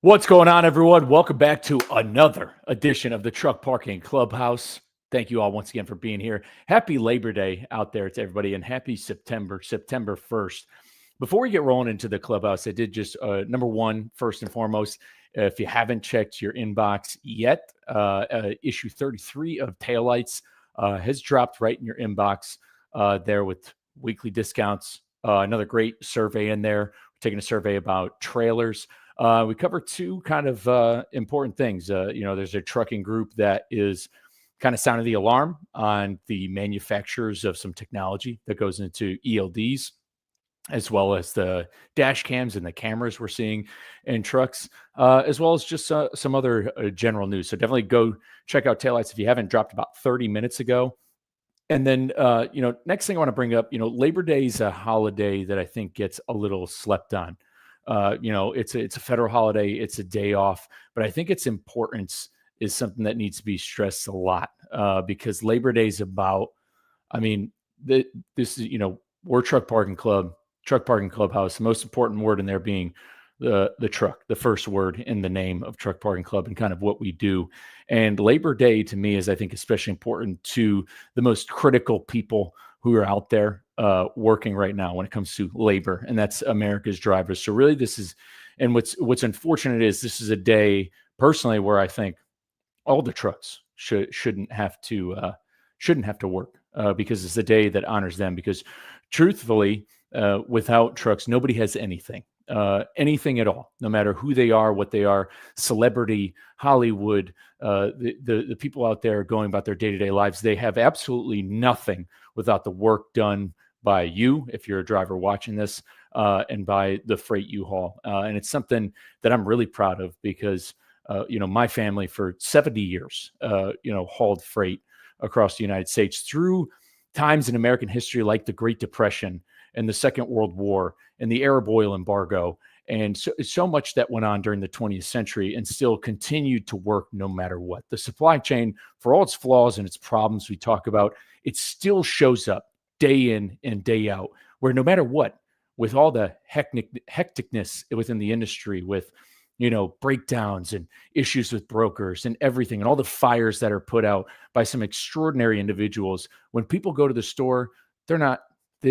What's going on, everyone? Welcome back to another edition of the Truck Parking Clubhouse. Thank you all once again for being here. Happy Labor Day out there to everybody, and happy September 1st. Before we get rolling into the clubhouse, I did just number one, first and foremost, if you haven't checked your inbox yet, issue 33 of Taillights has dropped right in your inbox there with weekly discounts. Another great survey in there. We're taking a survey about trailers. We cover two kind of important things. There's a trucking group that is kind of sounding the alarm on the manufacturers of some technology that goes into ELDs, as well as the dash cams and the cameras we're seeing in trucks, as well as just some other general news. So definitely go check out Taillights if you haven't. Dropped about 30 minutes ago. And then, next thing I want to bring up, Labor Day is a holiday that I think gets a little slept on. It's a federal holiday. It's a day off, but I think its importance is something that needs to be stressed a lot because Labor Day is about, this is, we're Truck Parking Clubhouse. The most important word in there being the truck, the first word in the name of Truck Parking Club and kind of what we do. And Labor Day to me is, I think, especially important to the most critical people who are out there working right now when it comes to labor, and that's America's drivers. So really this is, and what's unfortunate is this is a day personally where I think all the trucks shouldn't have to work because it's a day that honors them, because truthfully, without trucks, nobody has anything at all, no matter who they are, what they are, celebrity, Hollywood, the people out there going about their day-to-day lives, they have absolutely nothing without the work done by you, if you're a driver watching this, and by the freight you haul. And it's something that I'm really proud of because, my family for 70 years, hauled freight across the United States through times in American history like the Great Depression and the Second World War and the Arab oil embargo. And so much that went on during the 20th century and still continued to work no matter what. The supply chain, for all its flaws and its problems we talk about, it still shows up day in and day out, where no matter what, with all the hecticness within the industry, with breakdowns and issues with brokers and everything, and all the fires that are put out by some extraordinary individuals, when people go to the store, they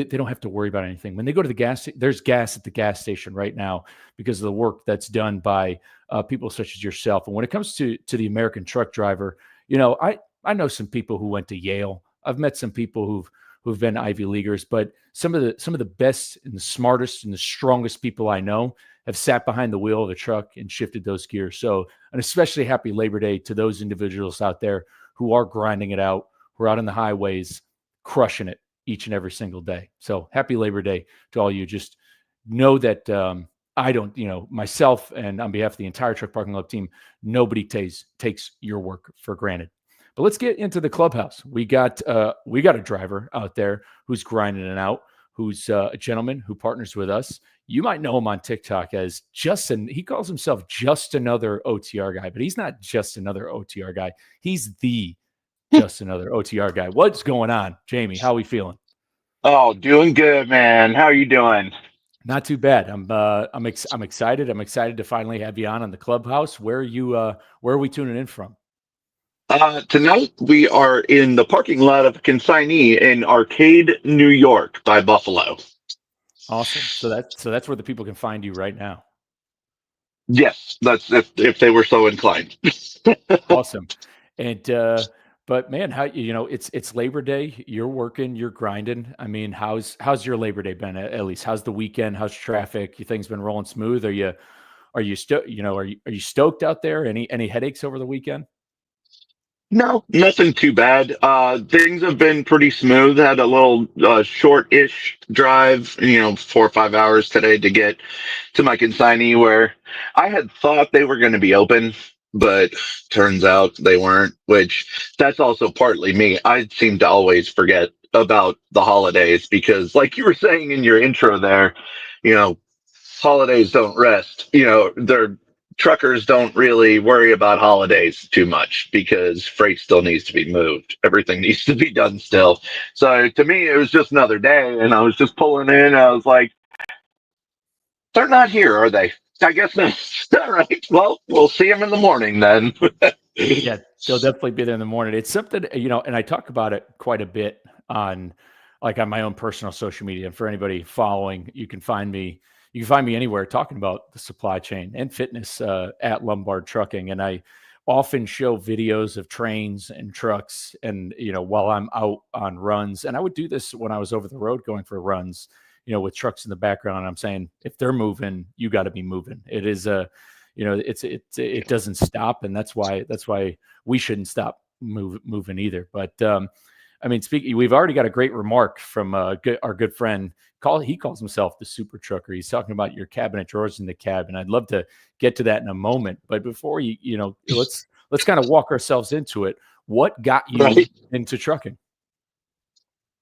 don't have to worry about anything. When they go to the gas, there's gas at the gas station right now because of the work that's done by people such as yourself. And when it comes to the American truck driver, I know some people who went to Yale. I've met some people who've been Ivy Leaguers, but some of the best and the smartest and the strongest people I know have sat behind the wheel of a truck and shifted those gears. So an especially happy Labor Day to those individuals out there who are grinding it out, who are out on the highways, crushing it each and every single day. So happy Labor Day to all you. Just know that I don't, myself and on behalf of the entire Truck Parking Club team, nobody takes your work for granted. But let's get into the clubhouse. We got a driver out there who's grinding it out, who's a gentleman who partners with us. You might know him on TikTok as he calls himself just another OTR guy, but he's not just another OTR guy. He's the just another OTR guy. What's going on, Jamie? How are we feeling? Oh, doing good, man. How are you doing? Not too bad. I'm excited. I'm excited to finally have you on the clubhouse. Where are we tuning in from? Tonight we are in the parking lot of Consignee in Arcade, New York, by Buffalo. Awesome. So that's where the people can find you right now. Yes, that's if they were so inclined. Awesome. And but man, how it's Labor Day. You're working, you're grinding. I mean, how's your Labor Day been? At least, how's the weekend? How's traffic? You things been rolling smooth? Are you stoked out there? Any headaches over the weekend? No, nothing too bad. Things have been pretty smooth. Had a little short-ish drive, 4 or 5 hours today to get to my consignee where I had thought they were going to be open, but turns out they weren't, which that's also partly me. I seem to always forget about the holidays because, like you were saying in your intro there, you know, holidays don't rest. They're truckers don't really worry about holidays too much because freight still needs to be moved. Everything needs to be done still. So to me, it was just another day, and I was just pulling in. I was like, they're not here, are they? I guess that's all right. Well, we'll see him in the morning then. Yeah, they'll definitely be there in the morning. It's something, and I talk about it quite a bit on on my own personal social media. And for anybody following, you can find me anywhere talking about the supply chain and fitness at Lombard Trucking. And I often show videos of trains and trucks and while I'm out on runs. And I would do this when I was over the road going for runs, with trucks in the background. I'm saying if they're moving, you got to be moving. It is a it doesn't stop, and that's why we shouldn't stop moving either. But I mean, speaking, we've already got a great remark from our good friend. He calls himself the super trucker. He's talking about your cabinet drawers in the cab, and I'd love to get to that in a moment. But before let's kind of walk ourselves into it. What got you Right. into trucking?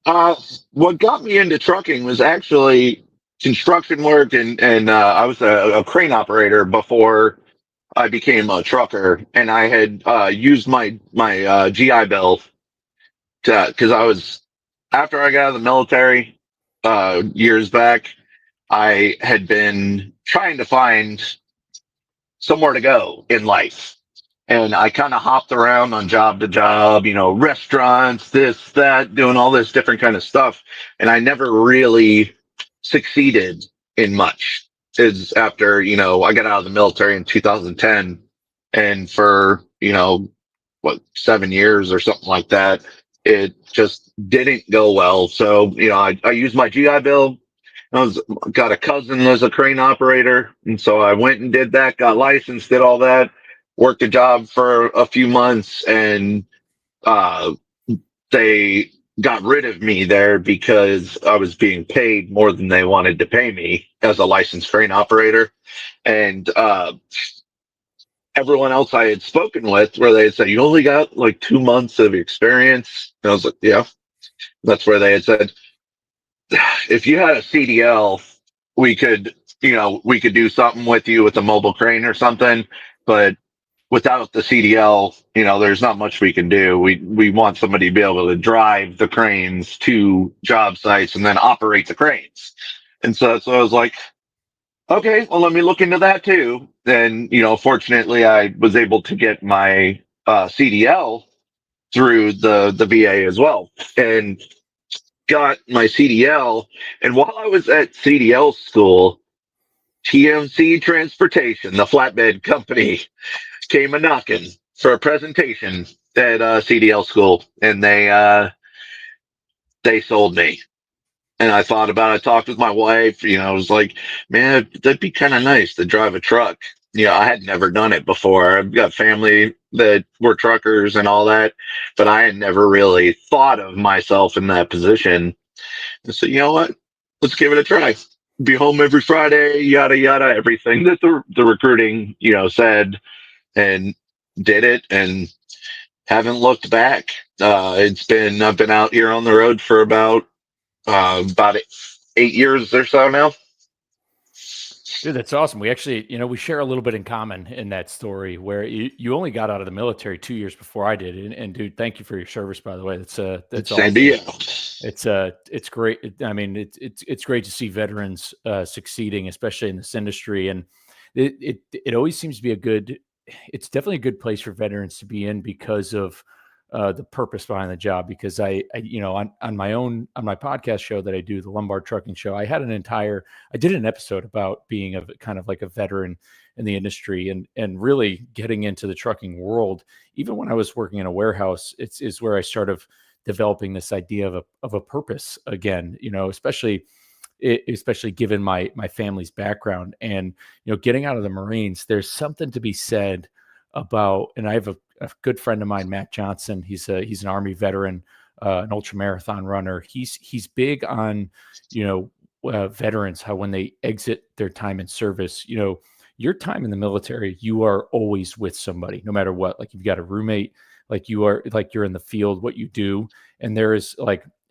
Uh, what got me into trucking was actually construction work, and I was a crane operator before I became a trucker, and I had used my GI Bill to because I was after I got out of the military years back. I had been trying to find somewhere to go in life. And I kind of hopped around on job to job, restaurants, this, that, doing all this different kind of stuff. And I never really succeeded in much. Is after, I got out of the military in 2010. And for, 7 years or something like that, it just didn't go well. So, I used my GI Bill. Got a cousin as a crane operator, and so I went and did that, got licensed, did all that, worked a job for a few months, and uh, they got rid of me there because I was being paid more than they wanted to pay me as a licensed crane operator. And everyone else I had spoken with, where they had said, "You only got like 2 months of experience," and I was like, "Yeah." That's where they had said, if you had a CDL, we could, we could do something with you with a mobile crane or something. But without the CDL, there's not much we can do. We want somebody to be able to drive the cranes to job sites and then operate the cranes. And so I was like, okay, well, let me look into that too. And, fortunately, I was able to get my CDL through the VA as well. And got my CDL. And while I was at CDL school, TMC Transportation, the flatbed company, came a knocking for a presentation at CDL school, and they sold me. And I thought about it. I talked with my wife. I was like, man, that'd be kind of nice to drive a truck. I had never done it before. I've got family that were truckers and all that, but I had never really thought of myself in that position. And so, you know what? Let's give it a try. Be home every Friday, yada yada, everything that the recruiting, said, and did it, and haven't looked back. I've been out here on the road for about 8 years or so now. Dude, that's awesome. We actually, we share a little bit in common in that story where you only got out of the military 2 years before I did. And dude, thank you for your service, by the way. That's Same to awesome. you. It's great. I mean, it's great to see veterans succeeding, especially in this industry. And it always seems to be it's definitely a good place for veterans to be in because of the purpose behind the job. Because on my podcast show that I do, the Lombard Trucking Show, I did an episode about being a kind of like a veteran in the industry and really getting into the trucking world. Even when I was working in a warehouse, is where I started developing this idea of a purpose again, especially given my family's background. And getting out of the Marines, there's something to be said about, and I have a good friend of mine, Matt Johnson. He's an Army veteran, an ultra marathon runner. He's big on veterans, how when they exit their time in service, your time in the military, you are always with somebody, no matter what. Like you've got a roommate, like you're in the field, what you do, and there is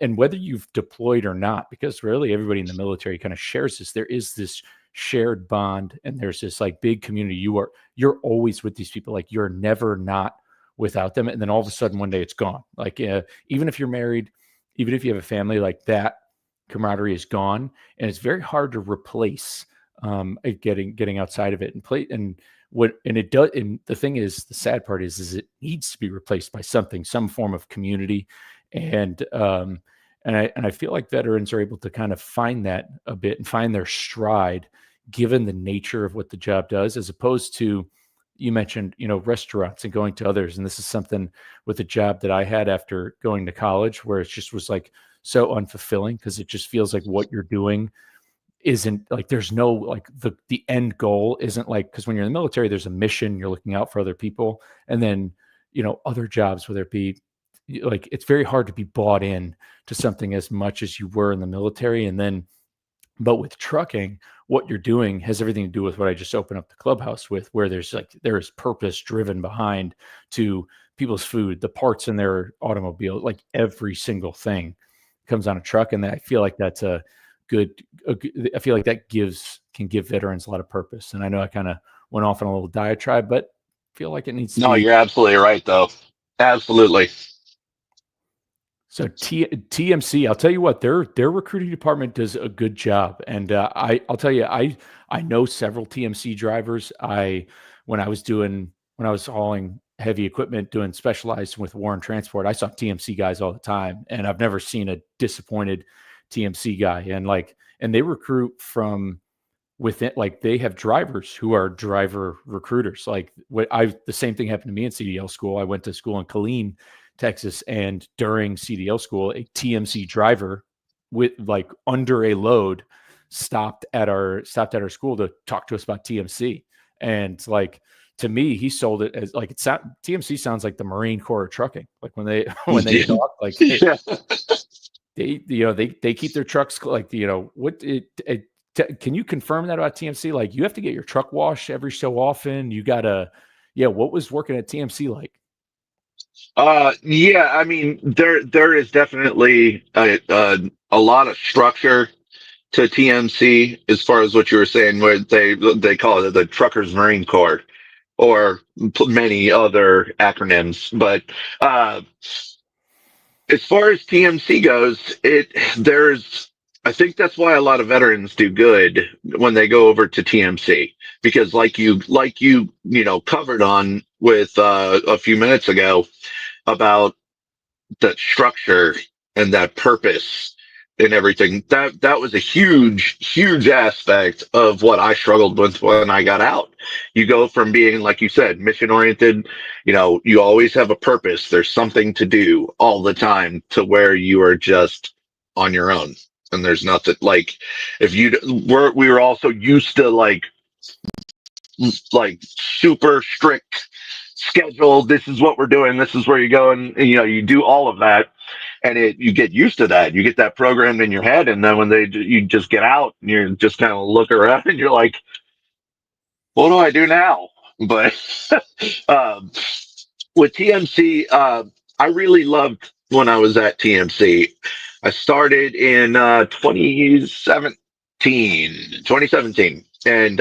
and whether you've deployed or not, because really everybody in the military kind of shares this. There is this shared bond, and there's this like big community. You're always with these people. Like you're never not without them. And then all of a sudden one day it's gone. Like even if you're married, even if you have a family, like that camaraderie is gone, and it's very hard to replace getting outside of it and play and what and it does. And the thing is, the sad part is it needs to be replaced by something, some form of community, and I feel like veterans are able to kind of find that a bit and find their stride, given the nature of what the job does, as opposed to, you mentioned, restaurants and going to others. And this is something with the job that I had after going to college, where it just was like so unfulfilling, because it just feels like what you're doing isn't like, there's no like the end goal isn't like, because when you're in the military, there's a mission, you're looking out for other people. And then, other jobs, whether it be like, it's very hard to be bought in to something as much as you were in the military. And then, but with trucking, what you're doing has everything to do with what I just opened up the Clubhouse with, where there is purpose driven behind to people's food, the parts in their automobile, like every single thing comes on a truck. And I feel like that's I feel like that can give veterans a lot of purpose. And I know I kind of went off on a little diatribe, but I feel like it needs to No, be. you're absolutely right, though. Absolutely. So TMC, I'll tell you what, their recruiting department does a good job, and I'll tell you, I know several TMC drivers. When I was hauling heavy equipment, doing specialized with Warren Transport, I saw TMC guys all the time, and I've never seen a disappointed TMC guy. And they recruit from within, like, they have drivers who are driver recruiters. Like, the same thing happened to me in CDL school. I went to school in Killeen, Texas, and during CDL school, a TMC driver with like under a load stopped at our school to talk to us about TMC. And like, to me, he sold it as like, TMC sounds like the Marine Corps of trucking. Like when they talk, like Yeah. they keep their trucks, like, can you confirm that about TMC? Like, you have to get your truck washed every so often. You gotta, what was working at TMC like? Yeah, I mean, there is definitely a lot of structure to TMC, as far as what you were saying, where they call it the Truckers Marine Corps, or many other acronyms. But uh, as far as TMC goes, I think that's why a lot of veterans do good when they go over to TMC, because covered on with a few minutes ago about that structure and that purpose and everything. That was a huge aspect of what I struggled with when I got out. You go from being, like you said, mission oriented, you always have a purpose, there's something to do all the time, to where you are just on your own. And there's nothing like, if we were also used to like super strict schedule. This is what we're doing. This is where you go, and you do all of that, and you get used to that. You get that programmed in your head, and then when you just get out, and you're just kind of look around, and you're like, what do I do now? But um, with TMC, I really loved when I was at TMC. I started in 2017, and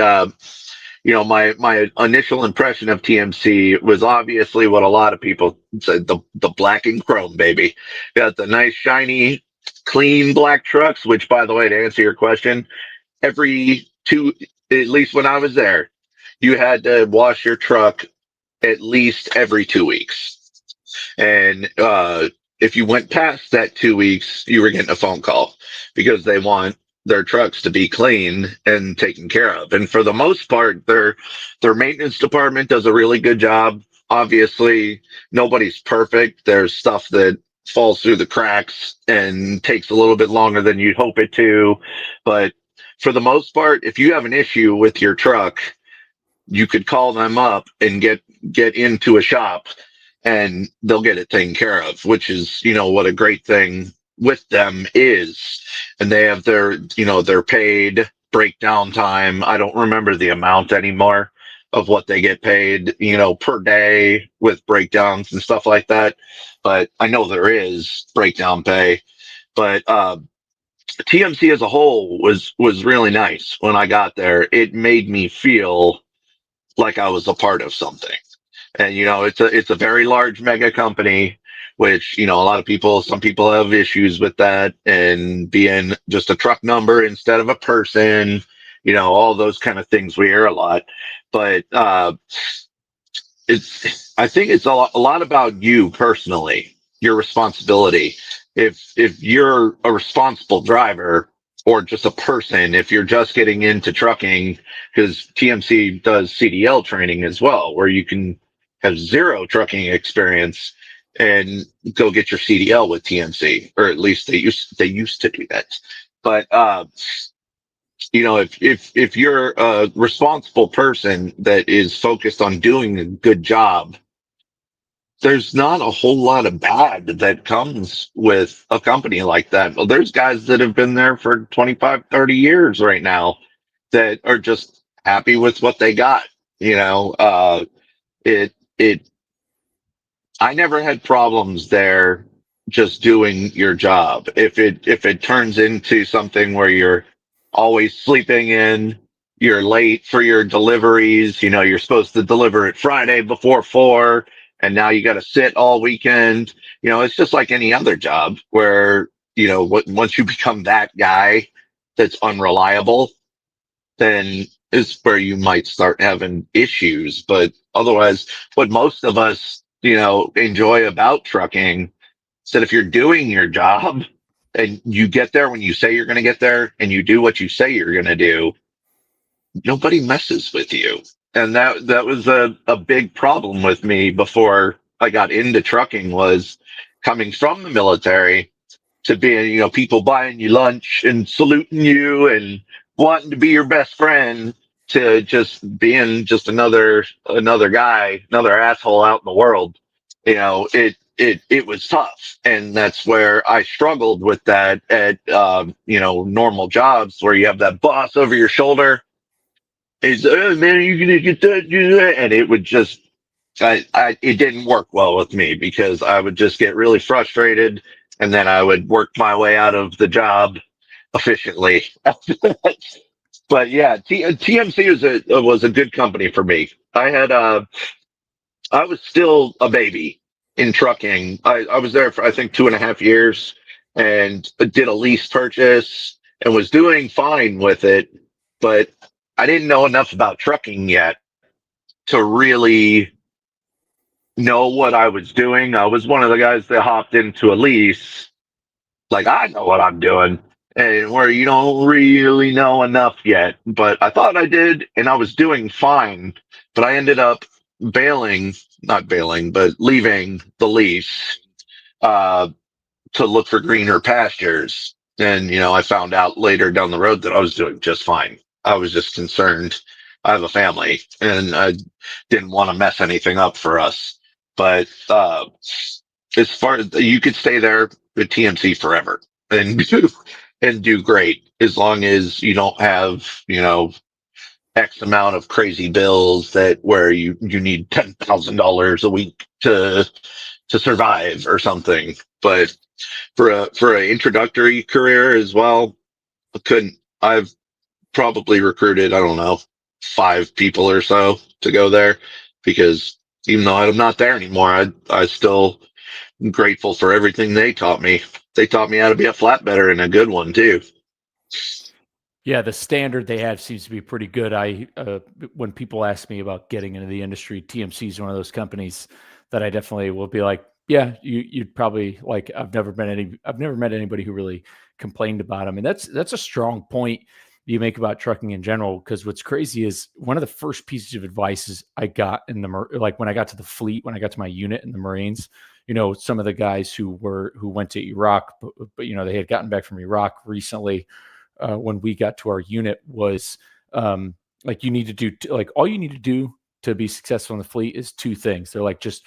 my initial impression of TMC was obviously what a lot of people said, the black and chrome, baby. Got the nice, shiny, clean black trucks, which, by the way, to answer your question, every two, at least when I was there, you had to wash your truck at least every 2 weeks. And if you went past that 2 weeks, you were getting a phone call, because they want their trucks to be clean and taken care of. And for the most part, their maintenance department does a really good job. Obviously, nobody's perfect. There's stuff that falls through the cracks and takes a little bit longer than you'd hope it to. But for the most part, if you have an issue with your truck, you could call them up and get into a shop, and they'll get it taken care of, which is, what a great thing with them is. And they have their paid breakdown time. I don't remember the amount anymore of what they get paid, per day with breakdowns and stuff like that. But I know there is breakdown pay. But TMC as a whole was really nice. When I got there, it made me feel like I was a part of something. And it's a very large mega company, which some people have issues with that, and being just a truck number instead of a person. all those kind of things we hear a lot. But I think it's a lot about you personally, your responsibility. If you're a responsible driver or just a person, if you're just getting into trucking, because TMC does CDL training as well, where you can have zero trucking experience and go get your CDL with TMC, or at least they used to do that. But if you're a responsible person that is focused on doing a good job, there's not a whole lot of bad that comes with a company like that. Well, there's guys that have been there for 25, 30 years right now that are just happy with what they got. It, it, I never had problems there just doing your job. If it turns into something where you're always sleeping in, you're late for your deliveries, you're supposed to deliver it Friday before 4, and now you got to sit all weekend. It's just like any other job where, once you become that guy that's unreliable, then is where you might start having issues. But otherwise, what most of us, enjoy about trucking is that if you're doing your job and you get there when you say you're going to get there and you do what you say you're going to do, nobody messes with you. And that was a big problem with me before I got into trucking, was coming from the military to being, people buying you lunch and saluting you and wanting to be your best friend, to just being just another guy, another asshole out in the world. It was tough, and that's where I struggled with that at normal jobs where you have that boss over your shoulder. He's, oh, man, you're gonna get that, do that, and it would just it didn't work well with me because I would just get really frustrated, and then I would work my way out of the job efficiently. But yeah, TMC was a good company for me. I was still a baby in trucking. I was there for I think 2.5 years and did a lease purchase and was doing fine with it, but I didn't know enough about trucking yet to really know what I was doing. I was one of the guys that hopped into a lease like I know what I'm doing, and where you don't really know enough yet. But I thought I did, and I was doing fine. But I ended up not bailing, but leaving the lease uh, to look for greener pastures. And, I found out later down the road that I was doing just fine. I was just concerned. I have a family and I didn't want to mess anything up for us. But as far as you could stay there at TMC forever and do great as long as you don't have, X amount of crazy bills that where you need $10,000 a week to survive or something. But for an introductory career as well, I couldn't. I've probably recruited, I don't know, 5 people or so to go there, because even though I'm not there anymore, I still am grateful for everything they taught me. They taught me how to be a flatbedder and a good one too. Yeah, the standard they have seems to be pretty good. When people ask me about getting into the industry, TMC is one of those companies that I definitely will be like, yeah, you'd probably like. I've never met anybody who really complained about them, and that's a strong point you make about trucking in general. Because what's crazy is one of the first pieces of advice I got like when I got to the fleet, when I got to my unit in the Marines. Some of the guys who went to Iraq, but they had gotten back from Iraq recently. When we got to our unit was like you need to do like all you need to do to be successful in the fleet is 2 things. They're like just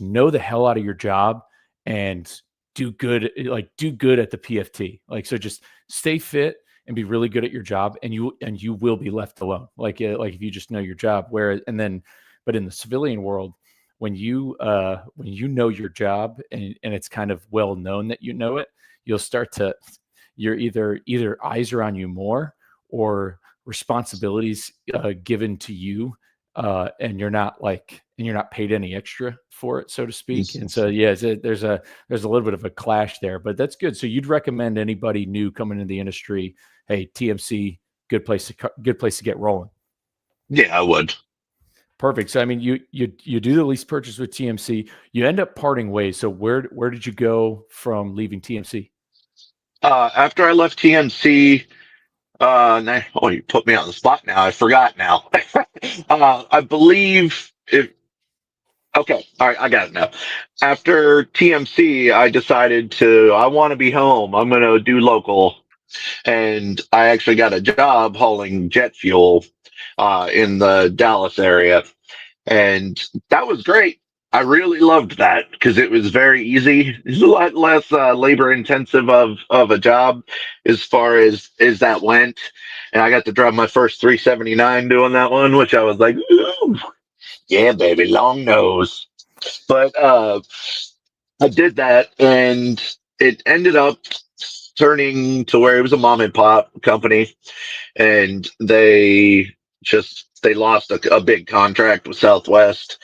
know the hell out of your job and do good at the PFT. Like so just stay fit and be really good at your job and you will be left alone. Like if you just know your job. But in the civilian world, when you know your job and it's kind of well known that you know it, you'll start to you're either eyes are on you more or responsibilities given to you, and you're not paid any extra for it, so to speak. And so yeah, there's a little bit of a clash there, but that's good. So you'd recommend anybody new coming into the industry, hey, TMC, good place to get rolling. Yeah, I would. Perfect. So I mean, you do the lease purchase with TMC. You end up parting ways. So where did you go from leaving TMC? After I left TMC, you put me on the spot now. I forgot now. I believe if okay, all right, I got it now. After TMC, I want to be home. I'm going to do local, and I actually got a job hauling jet fuel in the Dallas area. And that was great. I really loved that because it was very easy. It's a lot less labor intensive of a job as far as that went. And I got to drive my first 379 doing that one, which I was like, ooh, yeah, baby, long nose. But I did that, and it ended up turning to where it was a mom and pop company, and they lost a big contract with Southwest,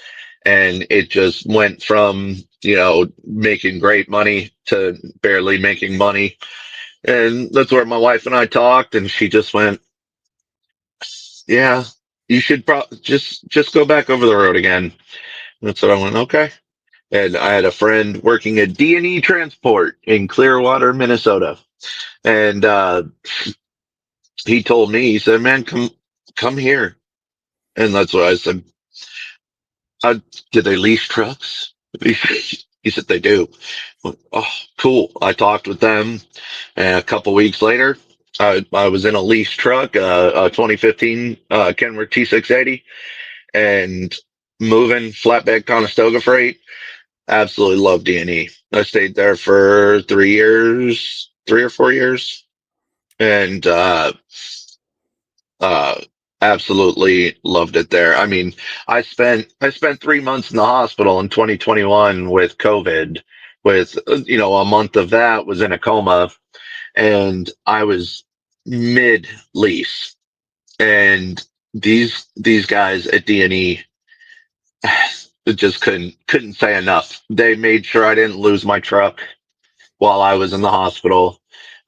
and it just went from making great money to barely making money. And that's where my wife and I talked, and she just went, yeah, you should just go back over the road again. And that's what I went, okay. And I had a friend working at D&E Transport in Clearwater, Minnesota, and he told me, he said, man, come here. And that's what I said. Did they lease trucks? He said they do. Oh, cool. I talked with them, and a couple weeks later, I was in a lease truck, a 2015 Kenworth T680, and moving flatbed Conestoga freight. Absolutely love D&E. I stayed there for 3 years, 3 or 4 years, and uh, absolutely loved it there. I mean, I spent 3 months in the hospital in 2021 with COVID. With a month of that was in a coma, and I was mid lease. And these guys at D&E just couldn't say enough. They made sure I didn't lose my truck while I was in the hospital.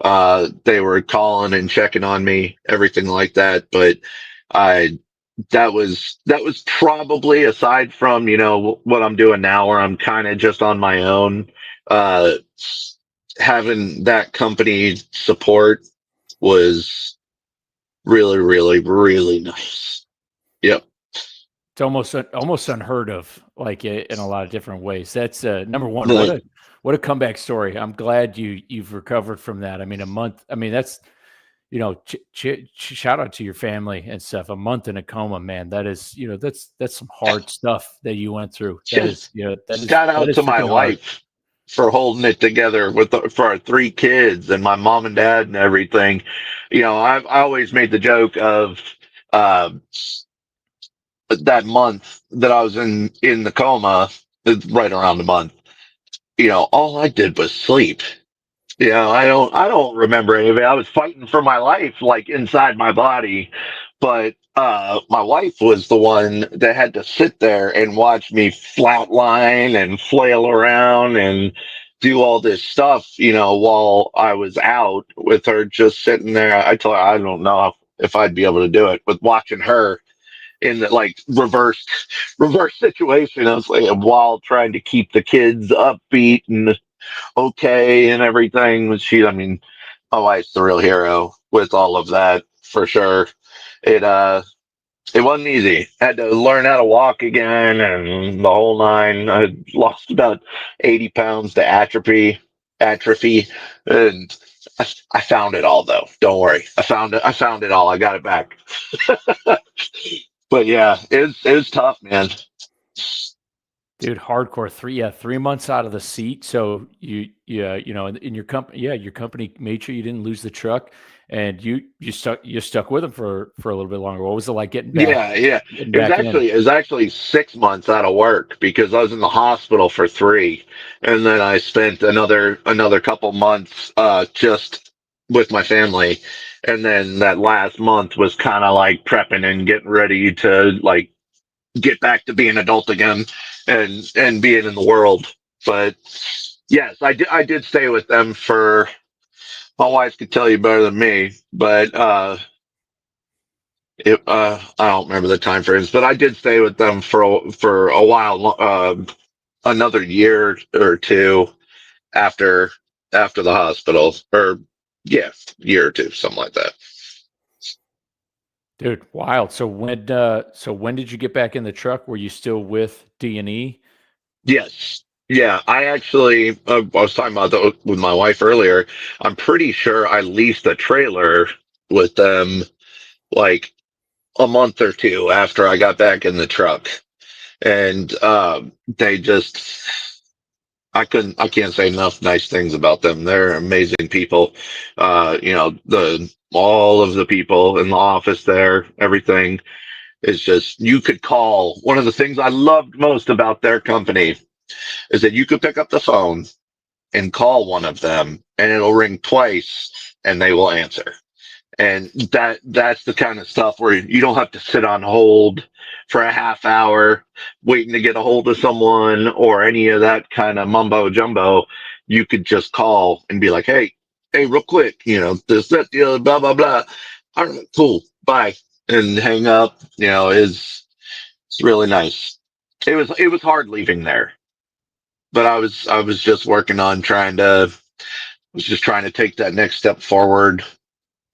They were calling and checking on me, everything like that. But I that was probably, aside from what I'm doing now, where I'm kind of just on my own. Uh, Having that company support was really, really, really nice. Yep. It's almost unheard of, like in a lot of different ways. That's number one. Like, What a comeback story. I'm glad you've recovered from that. I mean, a month. I mean, that's shout out to your family and stuff. A month in a coma, man. That is that's some hard stuff that you went through. That is just shout that out is to my freaking hard. wife for holding it together for our three kids and my mom and dad and everything. I always made the joke of uh, that month that I was in the coma, right around the month. All I did was sleep. I don't remember any of it. I was fighting for my life, like inside my body. But my wife was the one that had to sit there and watch me flatline and flail around and do all this stuff, while I was out with her just sitting there. I told her I don't know if I'd be able to do it with watching her in the like reverse situation. I was like, while trying to keep the kids upbeat and okay and everything. I mean, my wife's the real hero with all of that for sure. It wasn't easy. Had to learn how to walk again and the whole nine. I lost about 80 pounds to atrophy, and I found it all though. Don't worry, I found it. I found it all. I got it back. But yeah, it was tough, man. Dude, hardcore. 3 months out of the seat. So in your company, your company made sure you didn't lose the truck, and you stuck with them for a little bit longer. What was it like Yeah, yeah. getting It was back in? actually it was actually 6 months out of work because I was in the hospital for three, and then I spent another couple months just with my family, and then that last month was kind of like prepping and getting ready to like get back to being an adult again and being in the world. But yes, I did stay with them for, my wife could tell you better than me, but I don't remember the time frames, but I did stay with them for a while, another year or two after the hospital, or yeah, year or two, something like that. Dude, wild. So when did you get back in the truck? Were you still with D&E? Yes. Yeah, I actually, I was talking about that with my wife earlier. I'm pretty sure I leased a trailer with them like a month or two after I got back in the truck. And they just, I can't say enough nice things about them. They're amazing people. All of the people in the office there, everything is just, you could call. One of the things I loved most about their company is that you could pick up the phone and call one of them and it'll ring twice and they will answer. And that's the kind of stuff where you don't have to sit on hold for a half hour waiting to get a hold of someone or any of that kind of mumbo jumbo. You could just call and be like, hey, real quick, this, that, the other, blah, blah, blah. All right, cool, bye. And hang up, it's really nice. It was hard leaving there, but I was just working on was just trying to take that next step forward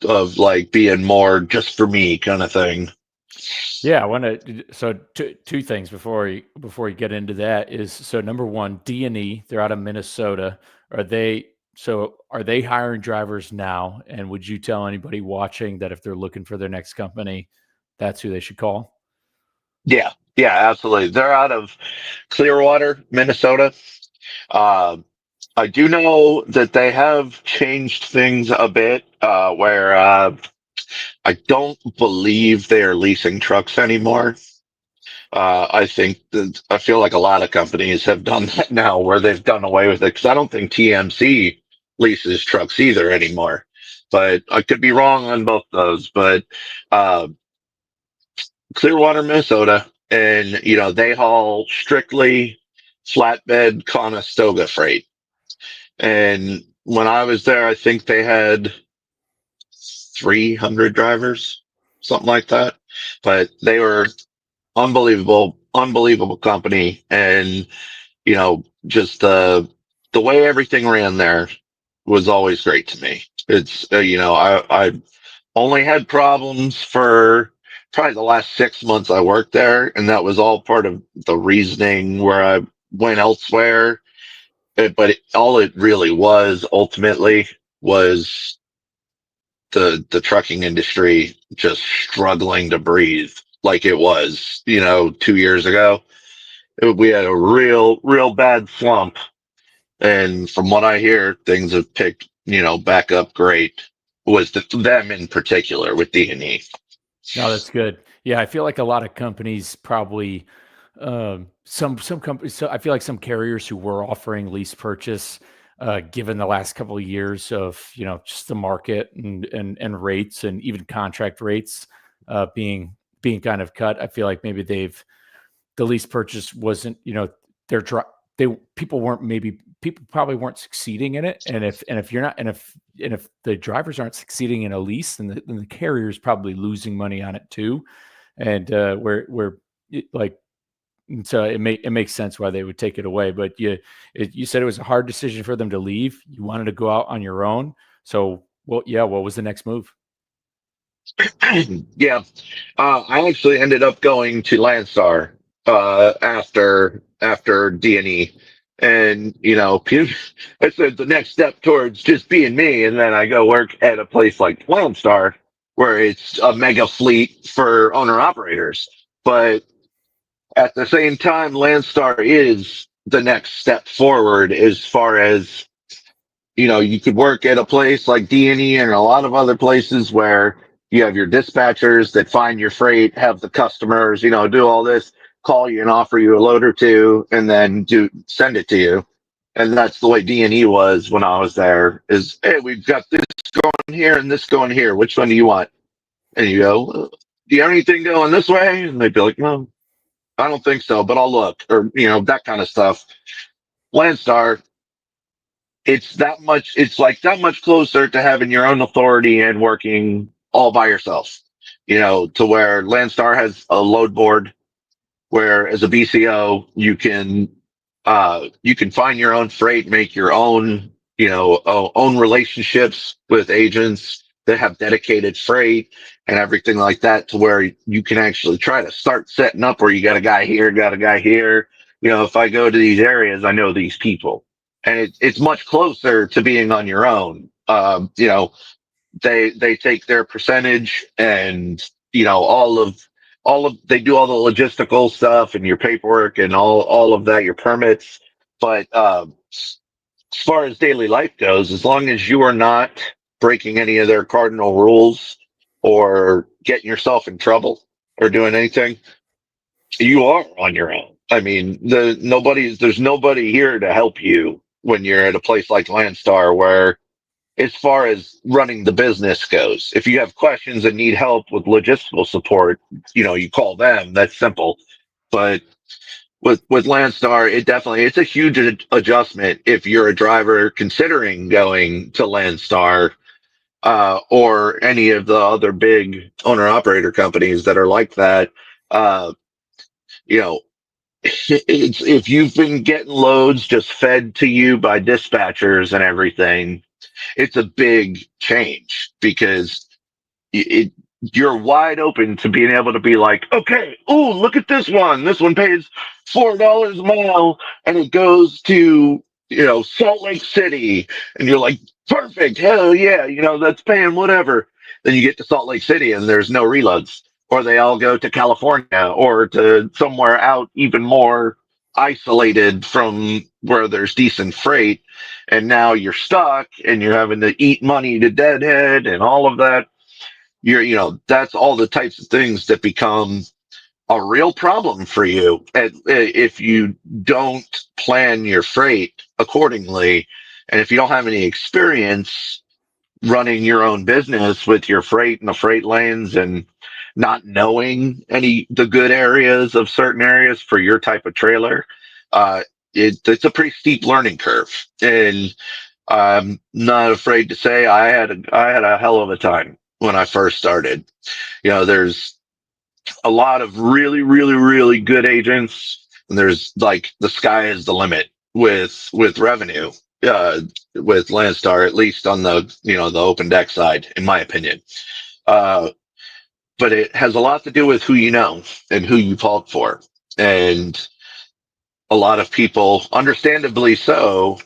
of like being more just for me kind of thing. Yeah, I want to. So two things before you get into that is, so number one, D&E. They're out of Minnesota. Are they hiring drivers now? And would you tell anybody watching that if they're looking for their next company, that's who they should call? Yeah, yeah, absolutely. They're out of Clearwater, Minnesota. Uh, I do know that they have changed things a bit, where I don't believe they are leasing trucks anymore. I feel like a lot of companies have done that now, where they've done away with it. Because I don't think TMC leases trucks either anymore. But I could be wrong on both those. But uh, Clearwater, Minnesota, and they haul strictly flatbed Conestoga freight. And when I was there, I think they had 300 drivers, something like that. But they were unbelievable, unbelievable company, and just the way everything ran there was always great to me. It's I only had problems for probably the last 6 months I worked there, and that was all part of the reasoning where I went elsewhere. All it really was ultimately was the trucking industry just struggling to breathe like it was, 2 years ago. We had a real bad slump, and from what I hear, things have picked, back up great. Was them in particular with D&E. No, that's good. Yeah, I feel like a lot of companies probably, some companies. So I feel like some carriers who were offering lease purchase, given the last couple of years of just the market and rates and even contract rates, being kind of cut. I feel like maybe the lease purchase wasn't, their dri they people weren't maybe people probably weren't succeeding in it, and if you're not and if the drivers aren't succeeding in a lease, then the carrier is probably losing money on it too, and, where like, and so it makes sense why they would take it away, but you said it was a hard decision for them to leave. You wanted to go out on your own, so, well, yeah, what was the next move? Yeah, I actually ended up going to Landstar after D&E, and I said the next step towards just being me, and then I go work at a place like Landstar, where it's a mega fleet for owner operators. But at the same time, Landstar is the next step forward as far as you could work at a place like D&E and a lot of other places where you have your dispatchers that find your freight, have the customers, do all this, call you and offer you a load or two, and then send it to you. And that's the way D&E was when I was there. Is, hey, we've got this going here and this going here. Which one do you want? And you go, do you have anything going this way? And they'd be like, no, I don't think so, but I'll look, or that kind of stuff. Landstar, it's like that much closer to having your own authority and working all by yourself. to where Landstar has a load board where as a BCO you can find your own freight, make your own own relationships with agents that have dedicated freight and everything like that, to where you can actually try to start setting up where you got a guy here, got a guy here. If I go to these areas, I know these people, and it's much closer to being on your own. They take their percentage, and all of they do all the logistical stuff and your paperwork and all of that, your permits. But as far as daily life goes, as long as you are not breaking any of their cardinal rules or getting yourself in trouble or doing anything, you are on your own. I mean, there's nobody here to help you when you're at a place like Landstar, where as far as running the business goes, if you have questions and need help with logistical support, you call them. That's simple. But with Landstar, it's a huge adjustment if you're a driver considering going to Landstar, or any of the other big owner operator companies that are like that. Uh, you know, if you've been getting loads just fed to you by dispatchers and everything, it's a big change, because you're wide open to being able to be like, okay, oh, look at this one. This one pays $4 a mile, and it goes to Salt Lake City, and you're like, perfect, hell yeah, that's paying whatever. Then you get to Salt Lake City and there's no reloads, or they all go to California or to somewhere out even more isolated from where there's decent freight, and now you're stuck and you're having to eat money to deadhead and all of that. That's all the types of things that become a real problem for you, if you don't plan your freight accordingly, and if you don't have any experience running your own business with your freight and the freight lanes, and not knowing the good areas of certain areas for your type of trailer. It's a pretty steep learning curve, and I'm not afraid to say I had a hell of a time when I first started. There's a lot of really, really, really good agents, and there's like the sky is the limit with revenue, uh, with Landstar, at least on the open deck side, in my opinion. Uh, but it has a lot to do with who you know and who you called for, and a lot of people, understandably so,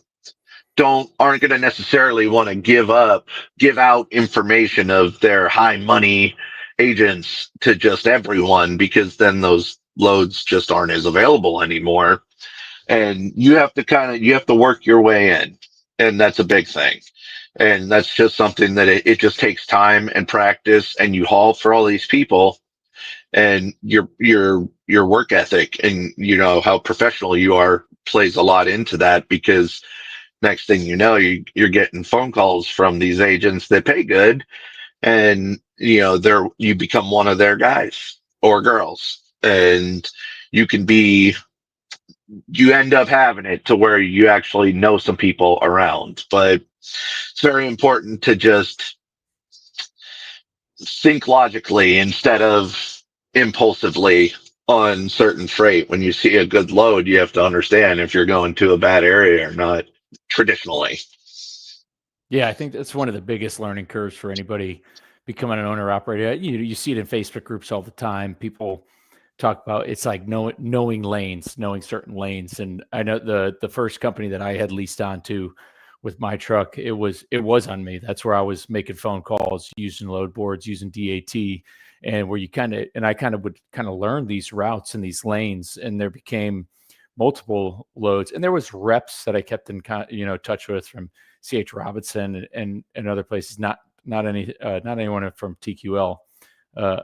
aren't going to necessarily want to give out information of their high money agents to just everyone, because then those loads just aren't as available anymore. And you have to work your way in. And that's a big thing. And that's just something that it just takes time and practice, and you haul for all these people, and your work ethic and how professional you are plays a lot into that, because next thing you know, you're getting phone calls from these agents that pay good, and you become one of their guys or girls, and you can be you end up having it to where you actually know some people around. But it's very important to just think logically instead of impulsively on certain freight. When you see a good load, you have to understand if you're going to a bad area or not, traditionally. Yeah, I think that's one of the biggest learning curves for anybody becoming an owner operator. You see it in Facebook groups all the time. People talk about it's like knowing lanes, knowing certain lanes. And I know the first company that I had leased onto with my truck, it was on me. That's where I was making phone calls, using load boards, using DAT, and where I kind of would kind of learn these routes and these lanes, and there became multiple loads, and there was reps that I kept in touch with from CH Robinson and other places. Not anyone from TQL. Uh,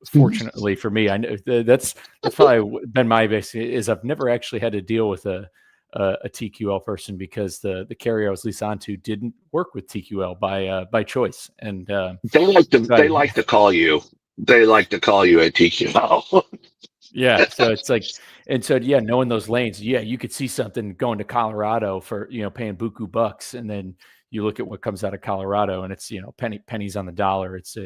Fortunately for me, I know that's probably been my base, is I've never actually had to deal with a TQL person, because the carrier I was leased onto didn't work with TQL by choice, and They like to call you. They like to call you a TQL. yeah, so it's like, and so yeah, knowing those lanes, yeah, you could see something going to Colorado for paying buku bucks, and then you look at what comes out of Colorado, and it's pennies on the dollar. It's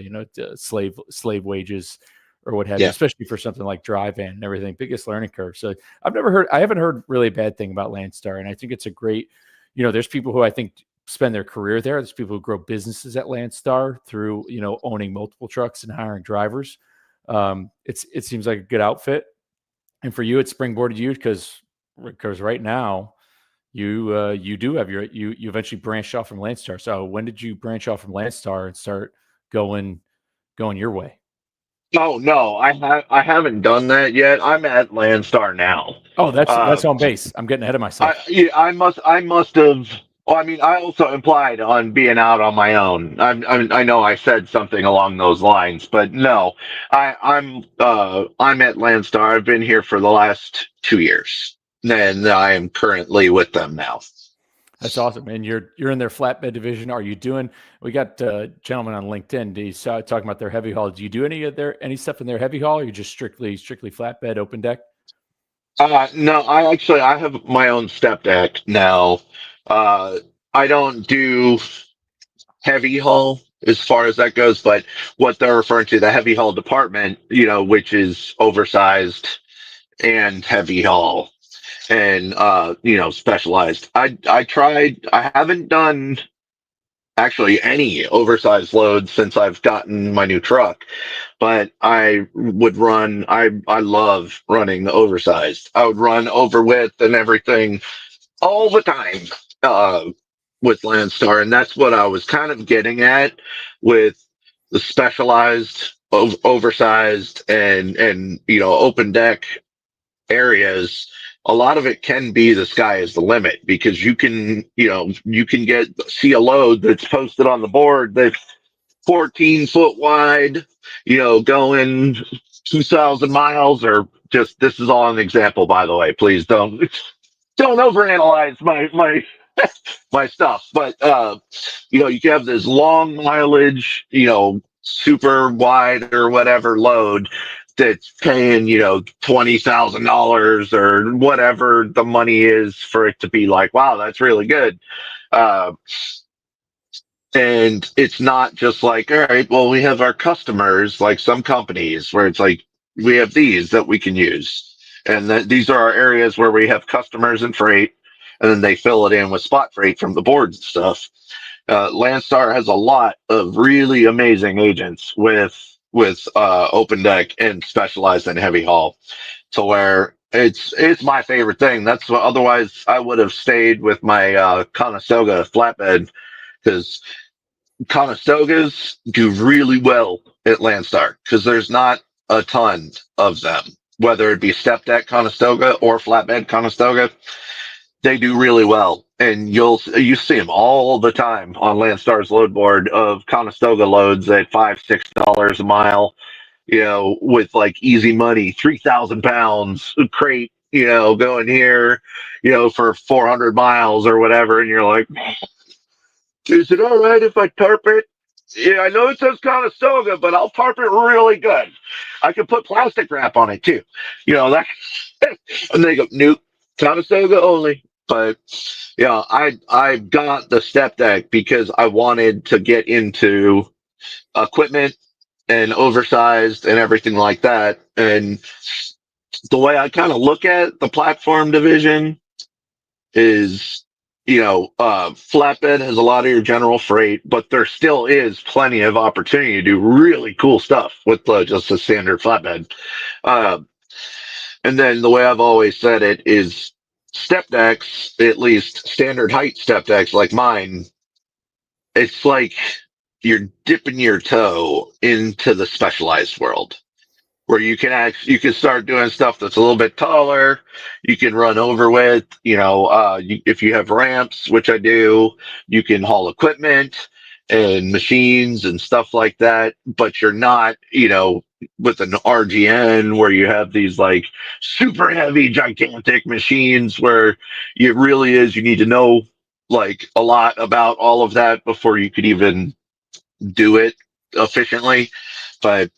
slave wages or what have you, Yeah. especially for something like dry van and everything. Biggest learning curve. So I haven't heard really a bad thing about Landstar, and I think it's a great. There's people who I think spend their career there. There's people who grow businesses at Landstar through owning multiple trucks and hiring drivers. It seems like a good outfit, and for you, it springboarded you because right now you do have you eventually branched off from Landstar. So when did you branch off from Landstar and start going your way? Oh no, I haven't done that yet. I'm at Landstar now. Oh, that's Uh, home base. I'm getting ahead of I myself. yeah, I must have. Well, I mean, I also implied on being out on my own. I know I said something along those lines, but no, I'm at Landstar. I've been here for the last 2 years, and I am currently with them now. That's awesome. And you're in their flatbed division. Are you doing? We got gentlemen on LinkedIn. He's talking about their heavy haul. Do you do any stuff in their heavy haul? Or are you just strictly flatbed, open deck? No, I have my own step deck now. Uh, I don't do heavy haul as far as that goes, but what they're referring to, the heavy haul department, which is oversized and heavy haul and specialized. I haven't done actually any oversized loads since I've gotten my new truck, but I love running the oversized. I would run over width and everything all the time uh, with Landstar, and that's what I was kind of getting at with the specialized, oversized, and open deck areas. A lot of it can be the sky is the limit because you can see a load that's posted on the board that's 14 foot wide, going 2,000 miles or just this is all an example, by the way. Please don't overanalyze my stuff. But you can have this long mileage, super wide or whatever load that's paying, $20,000 or whatever the money is for it to be like, wow, that's really good. Uh, and it's not just like, all right, well, we have our customers, like some companies where it's like, we have these that we can use. And that these are our areas where we have customers and freight, and then they fill it in with spot freight from the board and stuff. Landstar has a lot of really amazing agents with open deck and specialized in heavy haul, to where it's my favorite thing. That's what, otherwise I would have stayed with my Conestoga flatbed because Conestogas do really well at Landstar because there's not a ton of them, whether it be step deck Conestoga or flatbed Conestoga. They do really well, and you see them all the time on Landstar's load board of Conestoga loads at $5-6 a mile. With like easy money, 3,000 pounds crate. Going here, for 400 miles or whatever, and you're like, is it all right if I tarp it? Yeah, I know it says Conestoga, but I'll tarp it really good. I can put plastic wrap on it too. That. And they go, nope, Conestoga only. But yeah, I got the step deck because I wanted to get into equipment and oversized and everything like that. And the way I kind of look at the platform division is, flatbed has a lot of your general freight, but there still is plenty of opportunity to do really cool stuff with just a standard flatbed. Uh, and then the way I've always said it is step decks, at least standard height step decks like mine, it's like you're dipping your toe into the specialized world where you can start doing stuff that's a little bit taller. You can run over with, if you have ramps, which I do, you can haul equipment and machines and stuff like that. But you're not, with an RGN where you have these like super heavy, gigantic machines where it really is, you need to know like a lot about all of that before you could even do it efficiently. But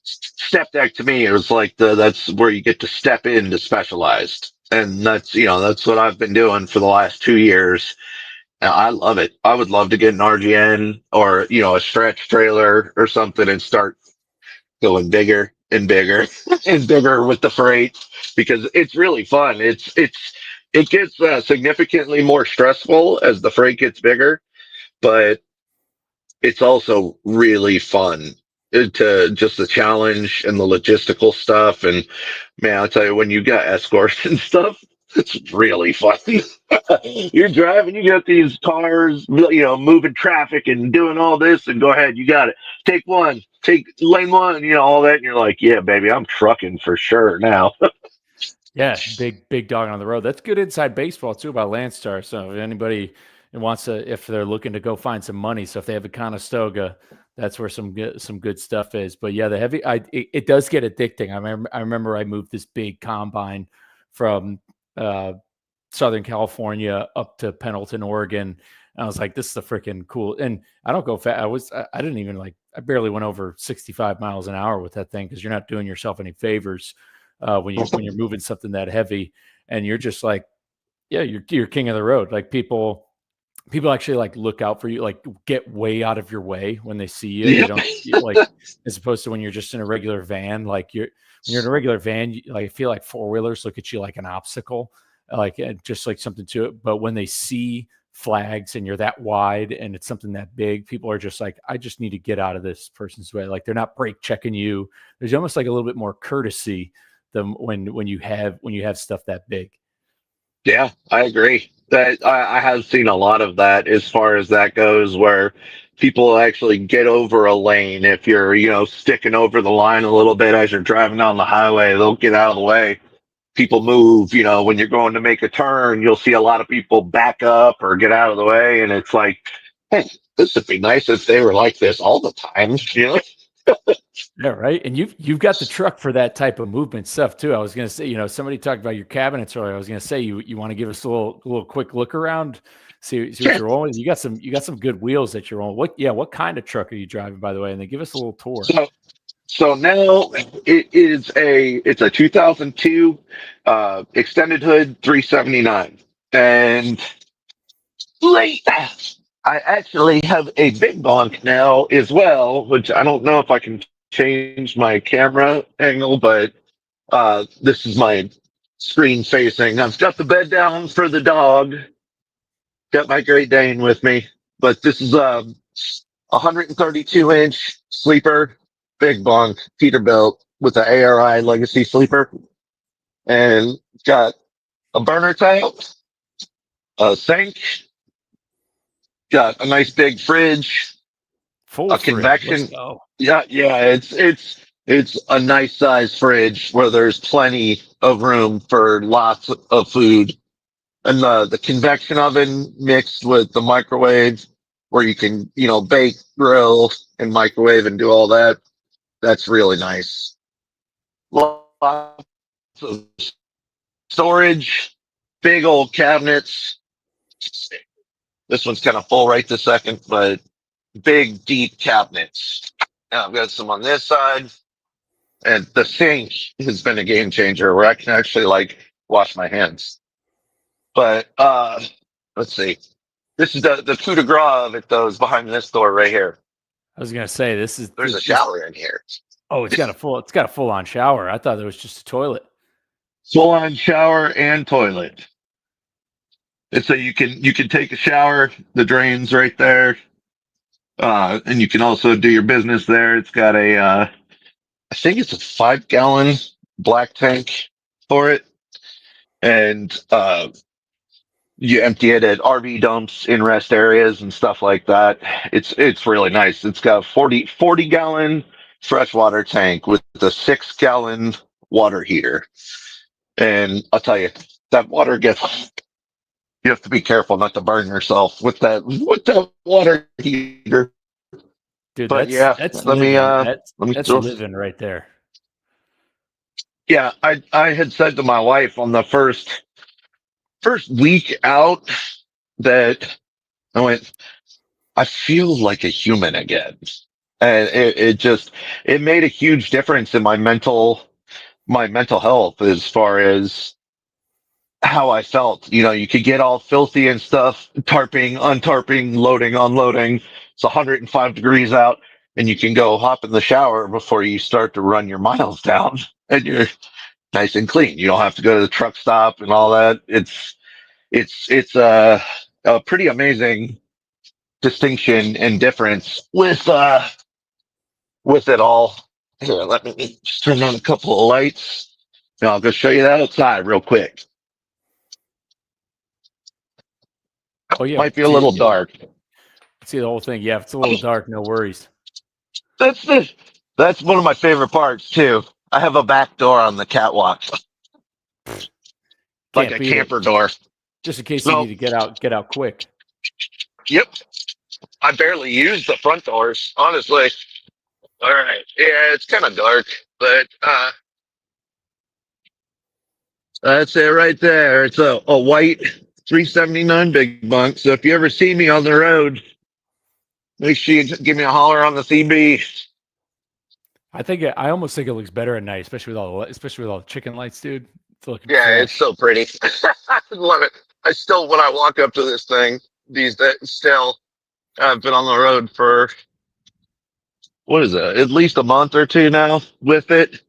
step deck to me, it was like that's where you get to step into specialized, and that's what I've been doing for the last 2 years. I love it. I would love to get an RGN or, a stretch trailer or something and start going bigger and bigger and bigger with the freight because it's really fun. It gets significantly more stressful as the freight gets bigger, but it's also really fun to just the challenge and the logistical stuff. And man, I'll tell you, when you got escorts and stuff, it's really fun. You're driving, you got these cars, moving traffic and doing all this, and go ahead, you got it. Take one, take lane one, all that. And you're like, yeah, baby, I'm trucking for sure now. Yeah, big dog on the road. That's good inside baseball too about Landstar. So if anybody wants to, if they're looking to go find some money, so if they have a Conestoga, that's where some good stuff is. But yeah, the heavy, it does get addicting. I remember I moved this big combine from uh, Southern California up to Pendleton, Oregon. And I was like, this is the freaking cool. And I don't go fast. I didn't even like, I barely went over 65 miles an hour with that thing because you're not doing yourself any favors when you're moving something that heavy, and you're just like, yeah, you're king of the road. Like people actually like look out for you, like get way out of your way when they see you. They Yep. don't like as opposed to when you're just in a regular van. Like when you're in a regular van, like I feel like four wheelers look at you like an obstacle, like just like something to it. But when they see flags and you're that wide and it's something that big, people are just like, I just need to get out of this person's way. Like they're not brake checking you. There's almost like a little bit more courtesy than when you have stuff that big. Yeah, I agree. That I have seen a lot of that as far as that goes, where people actually get over a lane. If you're, sticking over the line a little bit as you're driving down the highway, they'll get out of the way. People move, when you're going to make a turn, you'll see a lot of people back up or get out of the way. And it's like, hey, this would be nice if they were like this all the time, Yeah, right. And you've got the truck for that type of movement stuff too. I was gonna say, somebody talked about your cabinets earlier. I was gonna say you want to give us a little quick look around, see what Sure. you're rolling. You got some good wheels that you're on. What kind of truck are you driving, by the way? And then give us a little tour. So So now it's a 2002 extended hood 379, and late. I actually have a big bonk now as well, which I don't know if I can change my camera angle, but this is my screen facing. I've got the bed down for the dog. Got my Great Dane with me, but this is 132-inch sleeper, big bunk, Peterbilt with the ARI Legacy sleeper, and got a burner tank, a sink, got a nice big fridge, Full a fridge. Let's convection. go. Yeah, yeah, it's a nice size fridge where there's plenty of room for lots of food, and the convection oven mixed with the microwave where you can bake, grill, and microwave and do all that. That's really nice. Lots of storage, big old cabinets. This one's kind of full right this second, but big deep cabinets. Now I've got some on this side, and the sink has been a game changer where I can actually like wash my hands. But let's see. This is the coup de grace that goes behind this door right here. I was gonna say this is There's a this. shower in here. Oh, it's got a full on shower. I thought it was just a toilet. Full on shower and toilet. And so you can take a shower. The drain's right there, and you can also do your business there. It's got I think it's a 5 gallon black tank for it, and you empty it at RV dumps in rest areas and stuff like that. It's really nice. It's got a 40 gallon freshwater tank with a 6 gallon water heater. And I'll tell you, that water gets, you have to be careful not to burn yourself with that water heater. Dude, But that's yeah, that's let me living. That's let me that's throw. living right there. Yeah, I had said to my wife on the first week out that I went, I feel like a human again. And it made a huge difference in my mental health as far as how I felt. You could get all filthy and stuff, tarping, untarping, loading, unloading. It's 105 degrees out, and you can go hop in the shower before you start to run your miles down, and you're nice and clean. You don't have to go to the truck stop and all that. It's a pretty amazing distinction and difference with it all. Here, let me just turn on a couple of lights. And I'll go show you that outside real quick. Oh yeah, Might be a little dark. see the whole thing. Yeah, if it's a little dark, no worries. That's the that's one of my favorite parts too. I have a back door on the catwalk, like Can't a beat it. camper door. Just in case you So, need to get out quick. yep, I barely use the front doors, honestly. All right, yeah, it's kind of dark, but that's it right there. It's a white 379 big bunk. So if you ever see me on the road, make sure you give me a holler on the CB. I almost think it looks better at night, especially with all the chicken lights, dude. It's looking Yeah, it's fresh. so pretty. I love it. I still, when I walk up to this thing, these days, still, I've been on the road for what is it? At least a month or two now with it,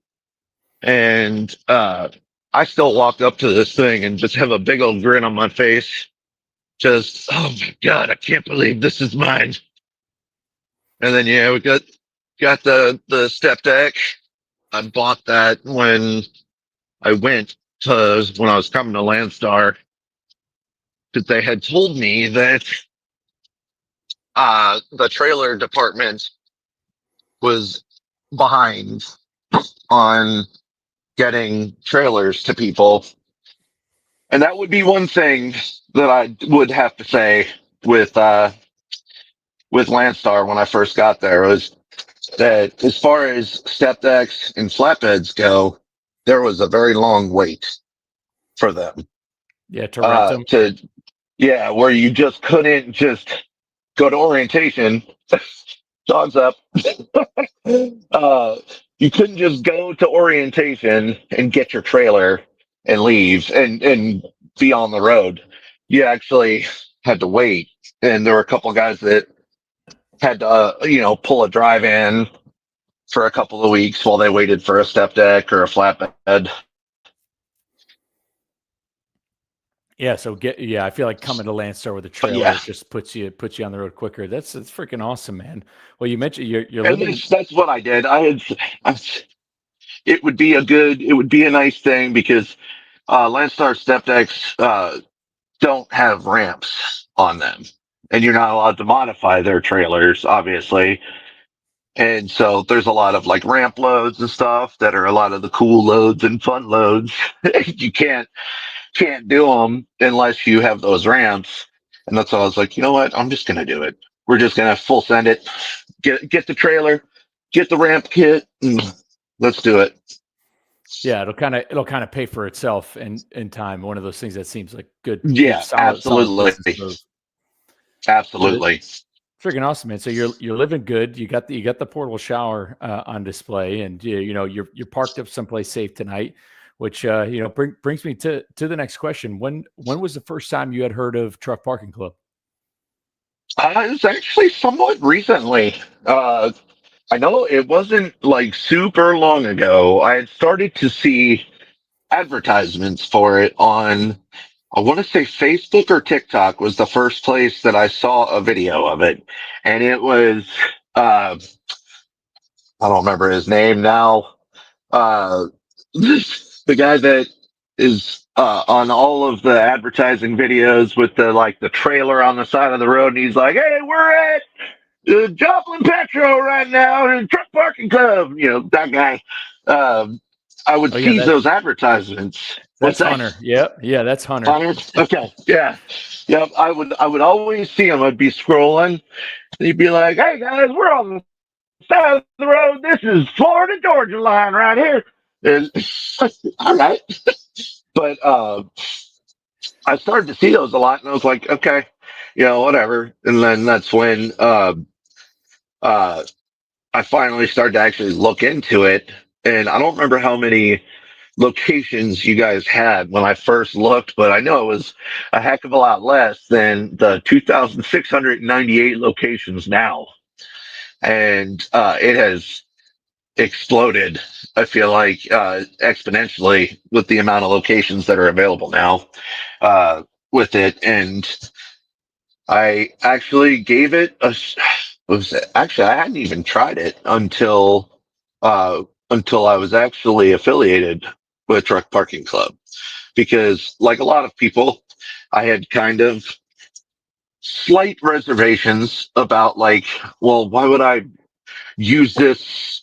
and I still walk up to this thing and just have a big old grin on my face. Just, oh my god, I can't believe this is mine. And then yeah, we got the step deck. I bought that when I went to when I was coming to Landstar because they had told me that the trailer department was behind on getting trailers to people. And that would be one thing that I would have to say with with Landstar when I first got there was that as far as step decks and flatbeds go, there was a very long wait for them. Yeah, to rent them. To yeah, where you just couldn't just go to orientation, dogs up. uh, you couldn't just go to orientation and get your trailer and leave and be on the road. You actually had to wait, and there were a couple guys that had to pull a drive in for a couple of weeks while they waited for a step deck or a flatbed. Yeah, I feel like coming to Landstar with a But trailer yeah, just puts you on the road quicker. That's freaking awesome, man. Well, you mentioned you're and living. that's what I did. I it would be a nice thing because Landstar step decks don't have ramps on them, and you're not allowed to modify their trailers, obviously. And so there's a lot of like ramp loads and stuff that are a lot of the cool loads and fun loads. You can't do them unless you have those ramps. And that's why I was like, you know what? I'm just gonna do it. We're just gonna full send it. Get the trailer, get the ramp kit, and let's do it. Yeah, it'll kind of pay for itself in time. One of those things that seems like good, Yeah, solid absolutely, business move. Dude, absolutely. freaking awesome, man. So you're living good. You got the portable shower on display, and you're parked up someplace safe tonight, which brings me to the next question. When was the first time you had heard of Truck Parking Club? It's actually somewhat recently. I know it wasn't like super long ago. I had started to see advertisements for it on, I want to say Facebook or TikTok was the first place that I saw a video of it. And it was, uh, I don't remember his name now. Uh, the guy that is, on all of the advertising videos with the trailer on the side of the road. And he's like, hey, we're at Joplin Petro right now in Truck Parking Club. That guy. Um, I would Oh yeah, see those advertisements. What's that's that? Hunter. Yep, yeah, that's Hunter. Hunter? Okay. Yeah. Yep. I would always see him. I'd be scrolling. And he'd be like, hey guys, we're on the side of the road. This is Florida Georgia line right here. And all right. But I started to see those a lot and I was like, okay, whatever. And then that's when uh I finally started to actually look into it. And I don't remember how many locations you guys had when I first looked, but I know it was a heck of a lot less than the 2,698 locations now. And it has exploded, I feel like, exponentially with the amount of locations that are available now with it. And I actually gave it was actually I hadn't even tried it uh, until I was actually affiliated with Truck Parking Club because, like a lot of people, I had kind of slight reservations about like, well, why would I use this,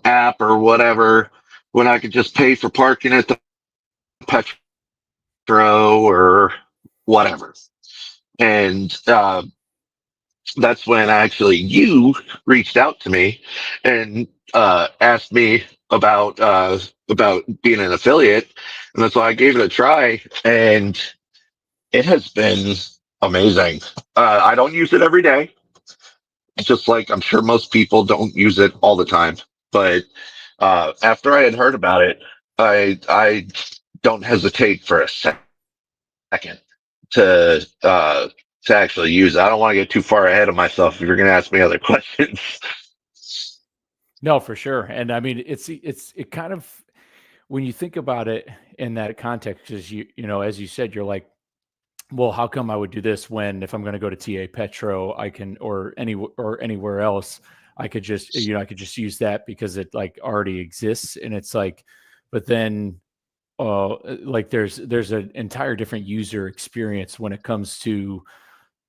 app or whatever when I could just pay for parking at the Petro or whatever. And that's when actually you reached out to me and asked me about being an affiliate, and that's why I gave it a try, and it has been amazing. I don't use it every day, just like I'm sure most people don't use it all the time. But after I had heard about it, I don't hesitate for a second to uh, to actually use it. I don't want to get too far ahead of myself if you're going to ask me other questions. No, for sure. And I mean, it kind of, when you think about it in that context, is as you said, you're like, well, how come I would do this when if I'm going to go to TA Petro, I can, or anywhere else, I could just, I could just use that because it like already exists. And it's like, but then like there's an entire different user experience when it comes to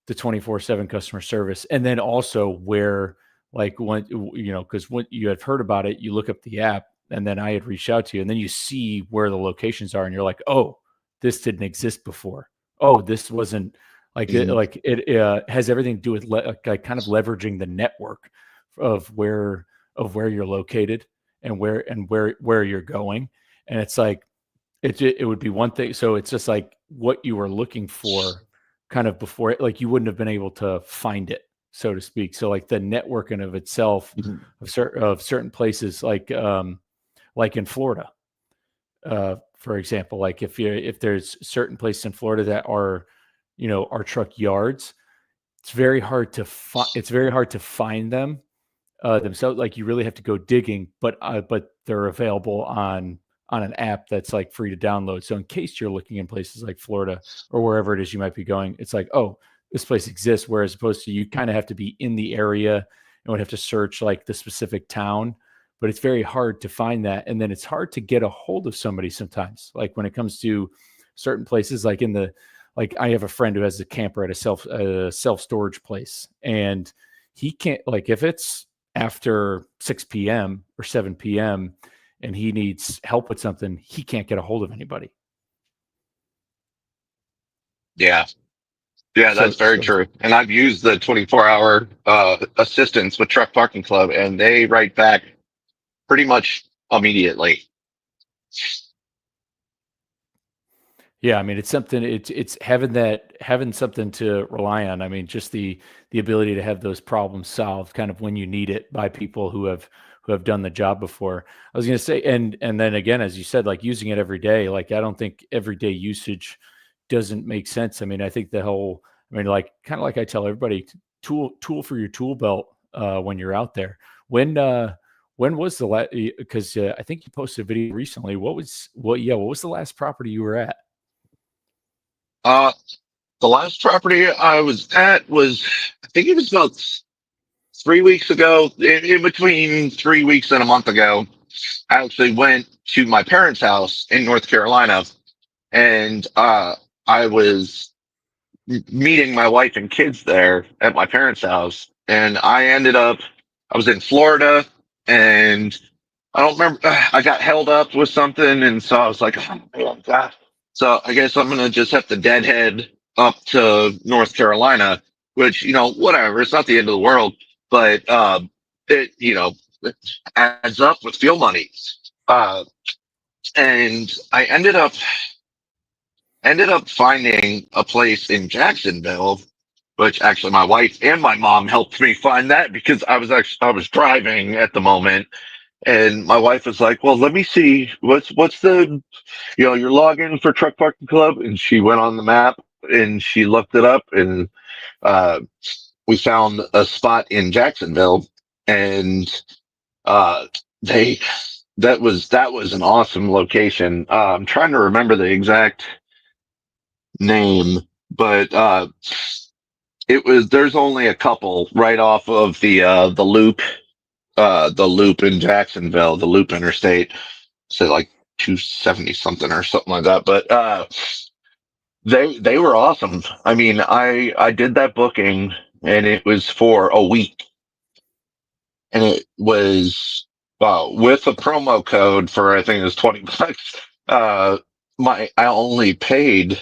the 24/7 customer service. And then also where, like, when, because when you had heard about it, you look up the app, and then I had reached out to you, and then you see where the locations are, and you're like, oh, this didn't exist before. Oh, this wasn't Mm, like it has everything to do with like kind of leveraging the network of where you're located and where you're going. And it's like it would be one thing. So it's just like what you were looking for kind of before it, like you wouldn't have been able to find it, so to speak. So like the networking of itself mhm. of certain places, like in Florida, for example, like if there's certain places in Florida that are, are truck yards, it's very hard to find them themselves. Like you really have to go digging, but they're available on an app that's like free to download. So in case you're looking in places like Florida or wherever it is you might be going, it's like, oh, this place exists. Whereas opposed to you kind of have to be in the area and would have to search like the specific town. But it's very hard to find that. And then it's hard to get a hold of somebody sometimes. Like when it comes to certain places, like I have a friend who has a camper at a self storage place, and he can't, like, if it's after 6 p.m. or 7 p.m. and he needs help with something, he can't get a hold of anybody. Yeah, yeah, So, that's very so true. And I've used the 24-hour assistance with Truck Parking Club, and they write back pretty much immediately. yeah, I mean, it's something. It's having something to rely on. I mean, just the ability to have those problems solved, kind of when you need it, by people who have done the job before. I was going to say, and then again, as you said, like using it every day. Like I don't think everyday usage doesn't make sense. I mean, I think the whole. I mean, like kind of like I tell everybody, tool for your tool belt when you're out there. When was the last? Because I think you posted a video recently. What was the last property you were at? Uh, the last property I was at was, I think it was about 3 weeks ago, in between 3 weeks and a month ago. I actually went to my parents' house in North Carolina, and I was meeting my wife and kids there at my parents' house, and I was in Florida, and I don't remember. I got held up with something, and so I was like, "Oh my God." So I guess I'm gonna just have to deadhead up to North Carolina, which whatever. It's not the end of the world, but it it adds up with fuel money. Uh, and I ended up finding a place in Jacksonville, which actually my wife and my mom helped me find that because I was driving at the moment, And my wife was like, "Well, let me see what's the your login for Truck Parking Club." And she went on the map and she looked it up, and uh, we found a spot in Jacksonville, and uh, they that was an awesome location. I'm trying to remember the exact name, but it was there's only a couple right off of the loop in Jacksonville, the loop interstate, say like 270 something or something like that. But they were awesome. I mean, I did that booking and it was for a week, and it was with a promo code for I think it was $20. Uh, I only paid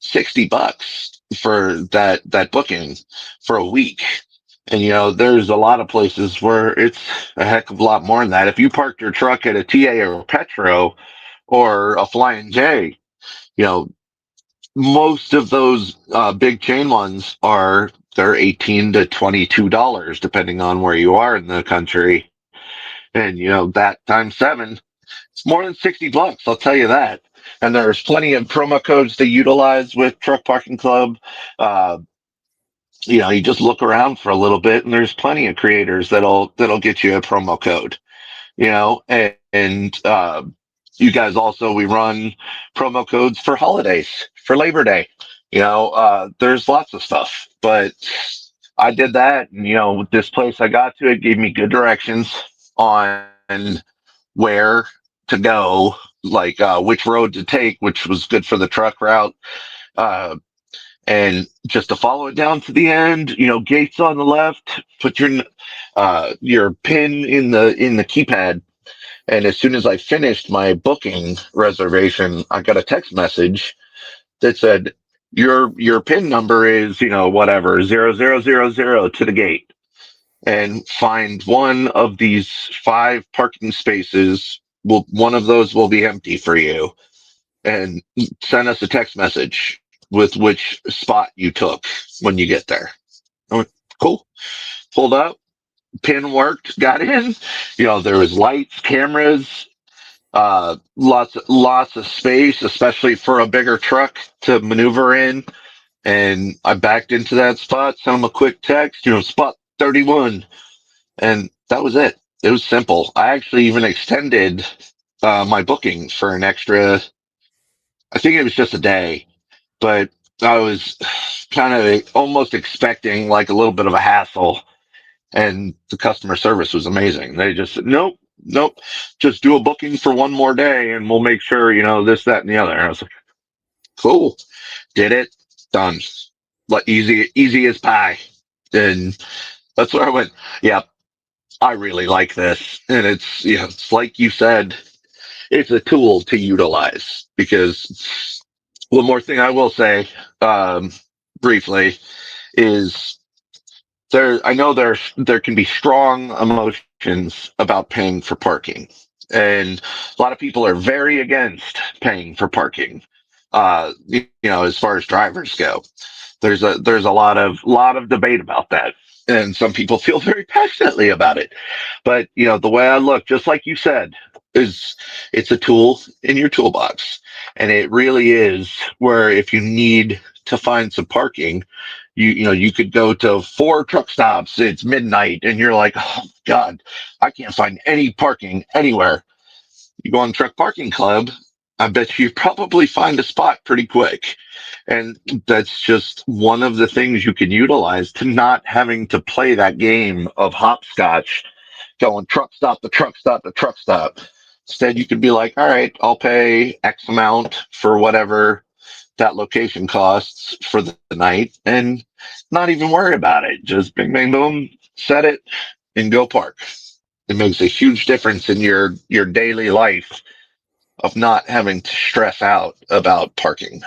$60 for that booking for a week. And there's a lot of places where it's a heck of a lot more than that. If you parked your truck at a TA or a Petro or a Flying J, you know, most of those big chain ones they're $18 to $22 depending on where you are in the country. And that times seven, it's more than $60. I'll tell you that. And there's plenty of promo codes to utilize with Truck Parking Club. Uh, you just look around for a little bit, and there's plenty of creators that'll get you a promo code. And you guys also we run promo codes for holidays, for Labor Day. There's lots of stuff, but I did that, and with this place I got to, it gave me good directions on where to go, like which road to take, which was good for the truck route. Uh, and just to follow it down to the end, gates on the left, put your pin in the keypad. And as soon as I finished my booking reservation, I got a text message that said your pin number is whatever 0000 to the gate, and find one of these 5 parking spaces. One of those will be empty for you, and send us a text message with which spot you took when you get there. I went, cool. Pulled up, pin worked, got in. There was lights, cameras, lots of space, especially for a bigger truck to maneuver in. And I backed into that spot, sent them a quick text, spot 31, and that was it. It was simple. I actually even extended my booking for an extra. I think it was just a day, but I was kind of almost expecting like a little bit of a hassle, and the customer service was amazing. They just said, nope, nope, just do a booking for one more day and we'll make sure, this, that, and the other. And I was like, cool, did it, done. Like easy as pie. And that's where I went, yeah, I really like this. And it's like you said, it's a tool to utilize. Because one more thing I will say, um, briefly, is I know there can be strong emotions about paying for parking, and a lot of people are very against paying for parking. As far as drivers go, there's a lot of debate about that, and some people feel very passionately about it. But the way I look, just like you said, is it's a tool in your toolbox, and it really is where if you need to find some parking, you could go to 4 truck stops. It's midnight, and you're like, oh God, I can't find any parking anywhere. You go on Truck Parking Club, I bet you probably find a spot pretty quick. And that's just one of the things you can utilize to not having to play that game of hopscotch, going truck stop to truck stop to truck stop. Instead, you could be like, all right, I'll pay X amount for whatever that location costs for the night and not even worry about it. Just bing, bang, boom, set it and go park. It makes a huge difference in your daily life of not having to stress out about parking.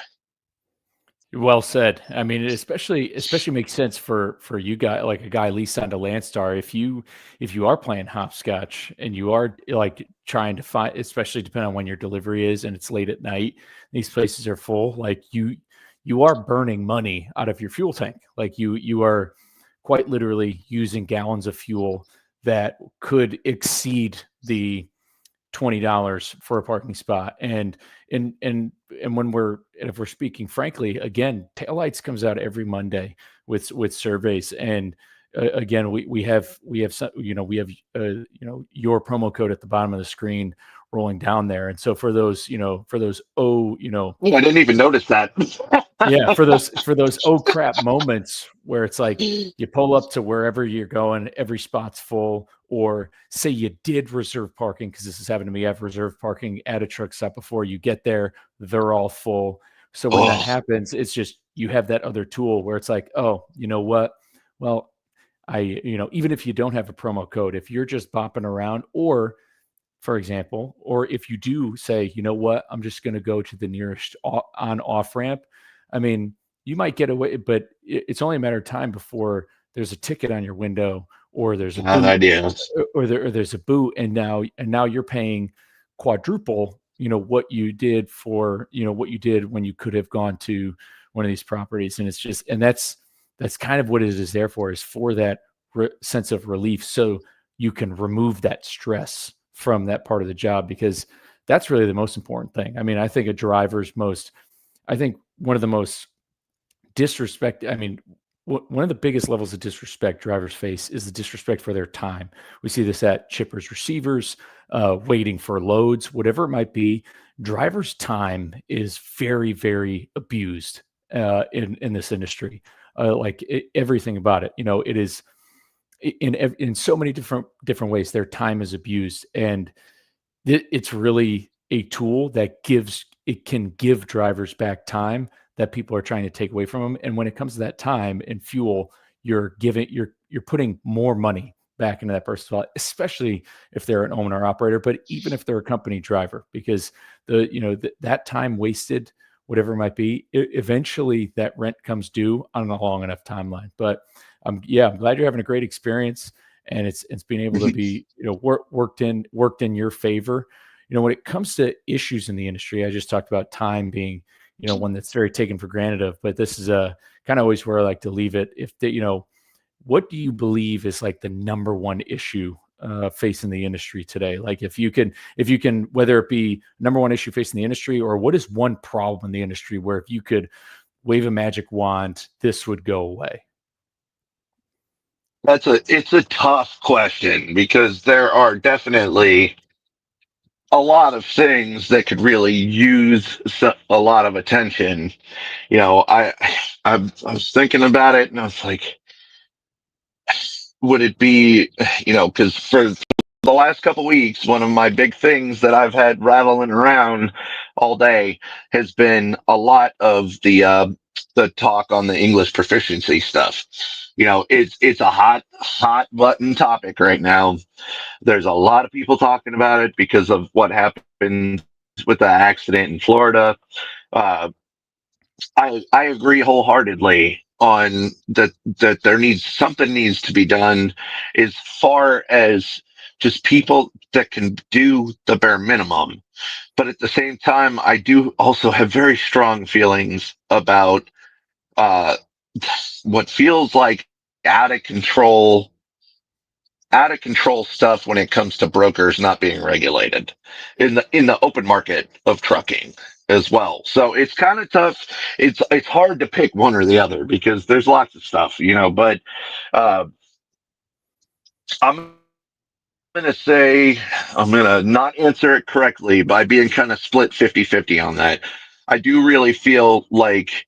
Well said. I mean, it especially makes sense for you guy like a guy leased onto Landstar. If you are playing hopscotch and you are like trying to find, especially depending on when your delivery is and it's late at night, these places are full. Like you are burning money out of your fuel tank. Like you are quite literally using gallons of fuel that could exceed the $20 for a parking spot. And and when if we're speaking frankly, again, taillights comes out every Monday with surveys. And again, we have some, we have your promo code at the bottom of the screen rolling down there. And so for those, for those, I didn't even notice that. yeah, for those oh crap moments where it's like you pull up to wherever you're going, every spot's full, or say you did reserve parking, because this has happened to me. I've reserved parking at a truck stop before. You get there, they're all full. So when that Oh, happens, it's just you have that other tool where it's like, oh, you know what? Well, even if you don't have a promo code, if you're just bopping around, or for example, or if you do say, you know what, I'm just going to go to the nearest on off ramp. I mean, you might get away, but it's only a matter of time before there's a ticket on your window, or there's a bad boot, idea. or there's a boot, and now you're paying quadruple, what you did what you did when you could have gone to one of these properties. And it's just, and that's kind of what it is there for, is for that sense of relief, so you can remove that stress from that part of the job, because that's really the most important thing. I mean, I think I think one of the most disrespect, I mean, one of the biggest levels of disrespect drivers face is the disrespect for their time. We see this at chippers, receivers, waiting for loads, whatever it might be. Drivers' time is very, very abused in this industry. Everything about it, it is in so many different ways. Their time is abused, and it's really a tool that can give drivers back time that people are trying to take away from them. And when it comes to that time and fuel, you're putting more money back into that person's wallet, especially if they're an owner operator, but even if they're a company driver, because that time wasted, whatever it might be, eventually that rent comes due on a long enough timeline. But I'm glad you're having a great experience, and it's being able to be worked in your favor. When it comes to issues in the industry, I just talked about time being one that's very taken for granted of, but this is a kind of always where I like to leave it. What do you believe is like the number one issue facing the industry today? Like if you can, whether it be number one issue facing the industry, or what is one problem in the industry where if you could wave a magic wand, this would go away? It's a tough question because there are definitely a lot of things that could really use a lot of attention. I was thinking about it and I was like, would it be, because for the last couple weeks, one of my big things that I've had rattling around all day has been a lot of the talk on the English proficiency stuff. It's a hot button topic right now. There's a lot of people talking about it because of what happened with the accident in Florida. Uh, I agree wholeheartedly on that something needs to be done as far as just people that can do the bare minimum. But at the same time, I do also have very strong feelings about uh, what feels like out of control stuff when it comes to brokers not being regulated in the open market of trucking as well. So it's kind of tough. It's hard to pick one or the other because there's lots of stuff, but uh, I'm going to say I'm going to not answer it correctly by being kind of split 50-50 on that. I do really feel like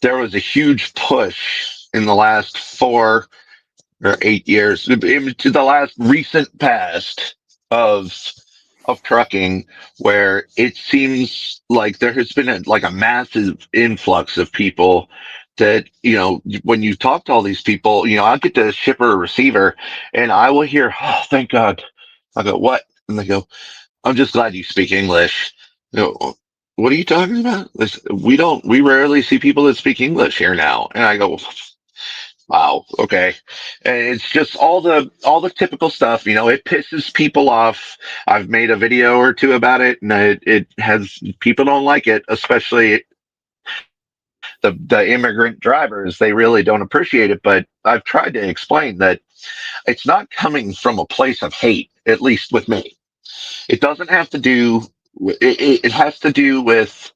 there was a huge push in the last 4 or 8 years into the last recent past of trucking, where it seems like there has been like a massive influx of people that when you talk to all these people, I'll get to shipper or receiver and I will hear, oh, thank God. I go, what? And they go, I'm just glad you speak English. What are you talking about? We rarely see people that speak English here now. And I go, wow. Okay. And it's just all the typical stuff. It pisses people off. I've made a video or two about it, and it has people don't like it, especially the immigrant drivers. They really don't appreciate it. But I've tried to explain that. it's not coming from a place of hate, at least with me. It doesn't have to do, it has to do with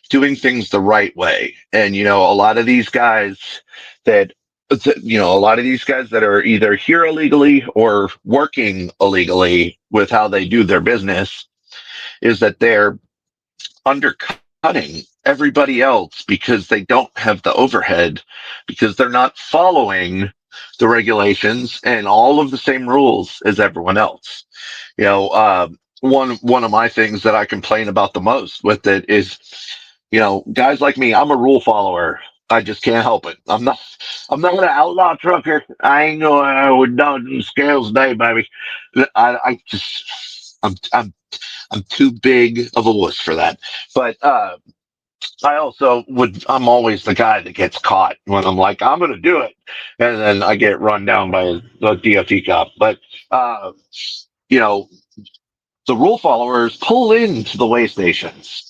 doing things the right way. And, a lot of these guys that, a lot of these guys that are either here illegally or working illegally with how they do their business is that they're undercutting everybody else because they don't have the overhead, because they're not following the regulations and all of the same rules as everyone else. One of my things that I complain about the most with it is, guys like me, I'm a rule follower. I just can't help it. I'm not gonna outlaw trucker. I ain't going with Dodging scales day, baby. I just, I'm too big of a wuss for that. But I'm always the guy that gets caught when I'm like, I'm going to do it. And then I get run down by the DOT cop. But, uh, you know, the rule followers pull into the way stations.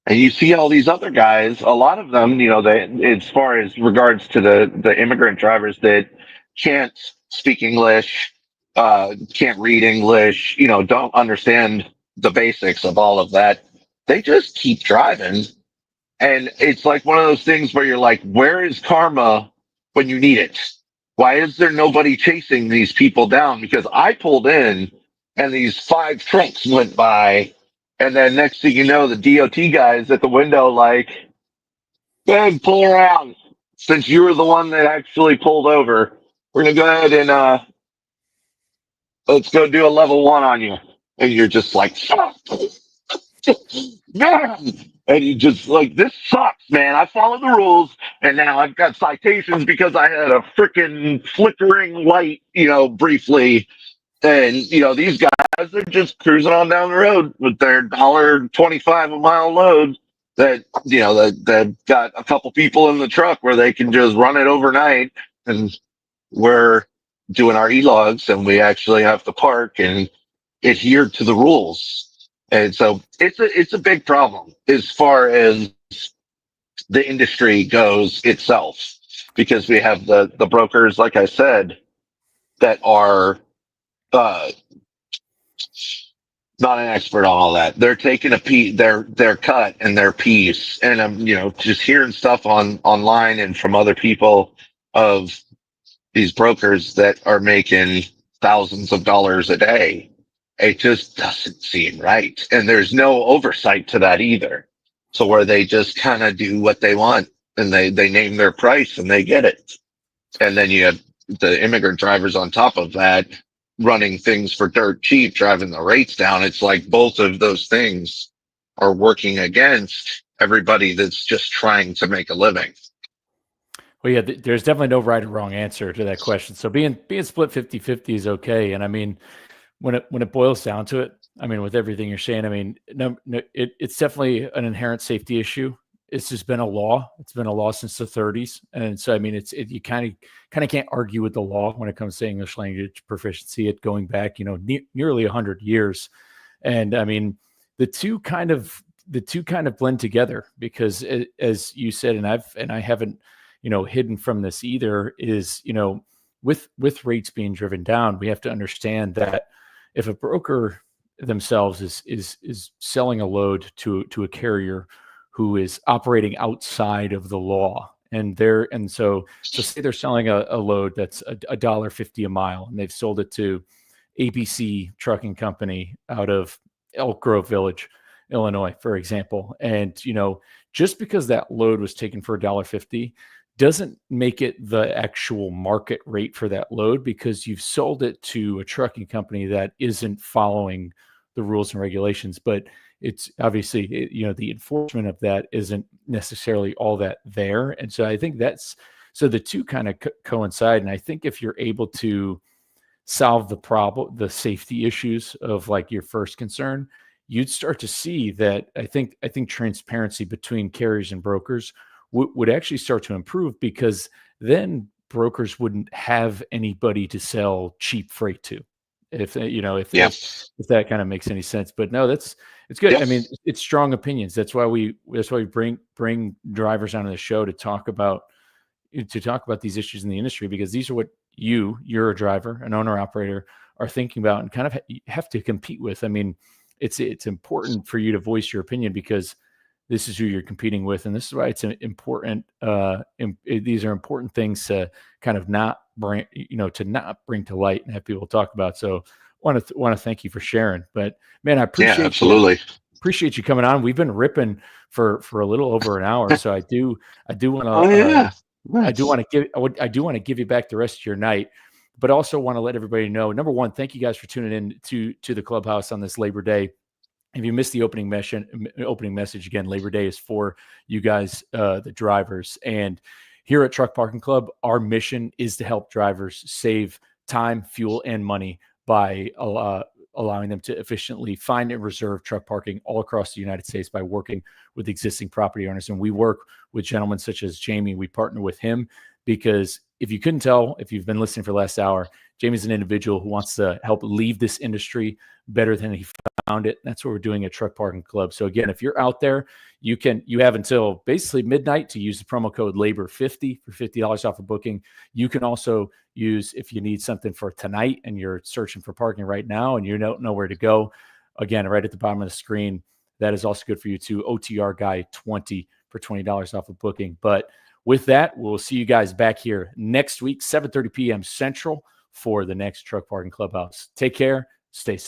And you see all these other guys, a lot of them, as far as regards to the immigrant drivers that can't speak English, can't read English, don't understand the basics of all of that. They just keep driving. And it's like one of those things where you're like, where is karma when you need it? Why is there nobody chasing these people down? Because I pulled in and these 5 trucks went by. And then next thing you know, the DOT guys at the window, like, Ben, pull around. Since you were the one that actually pulled over, we're going to go ahead and let's go do a level 1 on you. And you're just like, man. And you just like, this sucks, man. I followed the rules, and now I've got citations because I had a freaking flickering light, briefly. And these guys are just cruising on down the road with their $1.25 a mile load. That got a couple people in the truck where they can just run it overnight, and we're doing our e-logs, and we actually have to park and adhere to the rules. And so it's a big problem as far as the industry goes itself, because we have the brokers, like I said, that are uh, not an expert on all that. They're taking their cut and their piece, and I'm just hearing stuff online and from other people of these brokers that are making thousands of dollars a day. It just doesn't seem right. And there's no oversight to that either. So where they just kind of do what they want, and they name their price and they get it. And then you have the immigrant drivers on top of that running things for dirt cheap, driving the rates down. It's like both of those things are working against everybody that's just trying to make a living. Well, yeah, there's definitely no right or wrong answer to that question. So being split 50-50 is okay. And I mean, when it boils down to it, I mean, with everything you're saying, I mean, no, it's definitely an inherent safety issue. It's just been a law. It's been a law since the 30s, and so I mean, you kind of can't argue with the law when it comes to English language proficiency. It going back, nearly 100 years, and I mean, the two kind of blend together because, as you said, and I haven't, hidden from this either. Is with rates being driven down, we have to understand that if a broker themselves is selling a load to a carrier who is operating outside of the law, and so say they're selling a load that's $1.50 a mile, and they've sold it to ABC Trucking Company out of Elk Grove Village, Illinois, for example. And just because that load was taken for $1.50 doesn't make it the actual market rate for that load, because you've sold it to a trucking company that isn't following the rules and regulations. But it's obviously, the enforcement of that isn't necessarily all that there. And so I think so the two kind of coincide. And I think if you're able to solve the problem, the safety issues of like your first concern, you'd start to see that I think transparency between carriers and brokers would actually start to improve, because then brokers wouldn't have anybody to sell cheap freight to. If if that kind of makes any sense. But no, it's good. Yes. I mean, it's strong opinions. That's why we bring drivers onto the show to talk about these issues in the industry, because these are what you're a driver, an owner operator, are thinking about and kind of have to compete with. I mean, it's important for you to voice your opinion because this is who you're competing with, and this is why it's important. These are important things to kind of not bring, to not bring to light and have people talk about. So, want to thank you for sharing. But man, I Yeah, appreciate you. absolutely. Appreciate you coming on. We've been ripping for a little over an hour, so I do want to. Oh yeah. I do Nice. want to give you back the rest of your night, but also want to let everybody know. Number one, thank you guys for tuning in to the Clubhouse on this Labor Day. If you missed the opening message again, Labor Day is for you guys, the drivers. And here at Truck Parking Club, our mission is to help drivers save time, fuel, and money by allowing them to efficiently find and reserve truck parking all across the United States by working with existing property owners. And we work with gentlemen such as Jamie. We partner with him because if you couldn't tell, if you've been listening for the last hour, Jamie's an individual who wants to help leave this industry better than he found it. That's what we're doing at Truck Parking Club. So again, if you're out there, you have until basically midnight to use the promo code LABOR50 for $50 off a booking. You can also use, if you need something for tonight and you're searching for parking right now and you don't know where to go, again, right at the bottom of the screen, that is also good for you too. OTR Guy 20 for $20 off a booking. But with that, we'll see you guys back here next week, 7:30 p.m. Central for the next Truck Parking Clubhouse. Take care. Stay safe.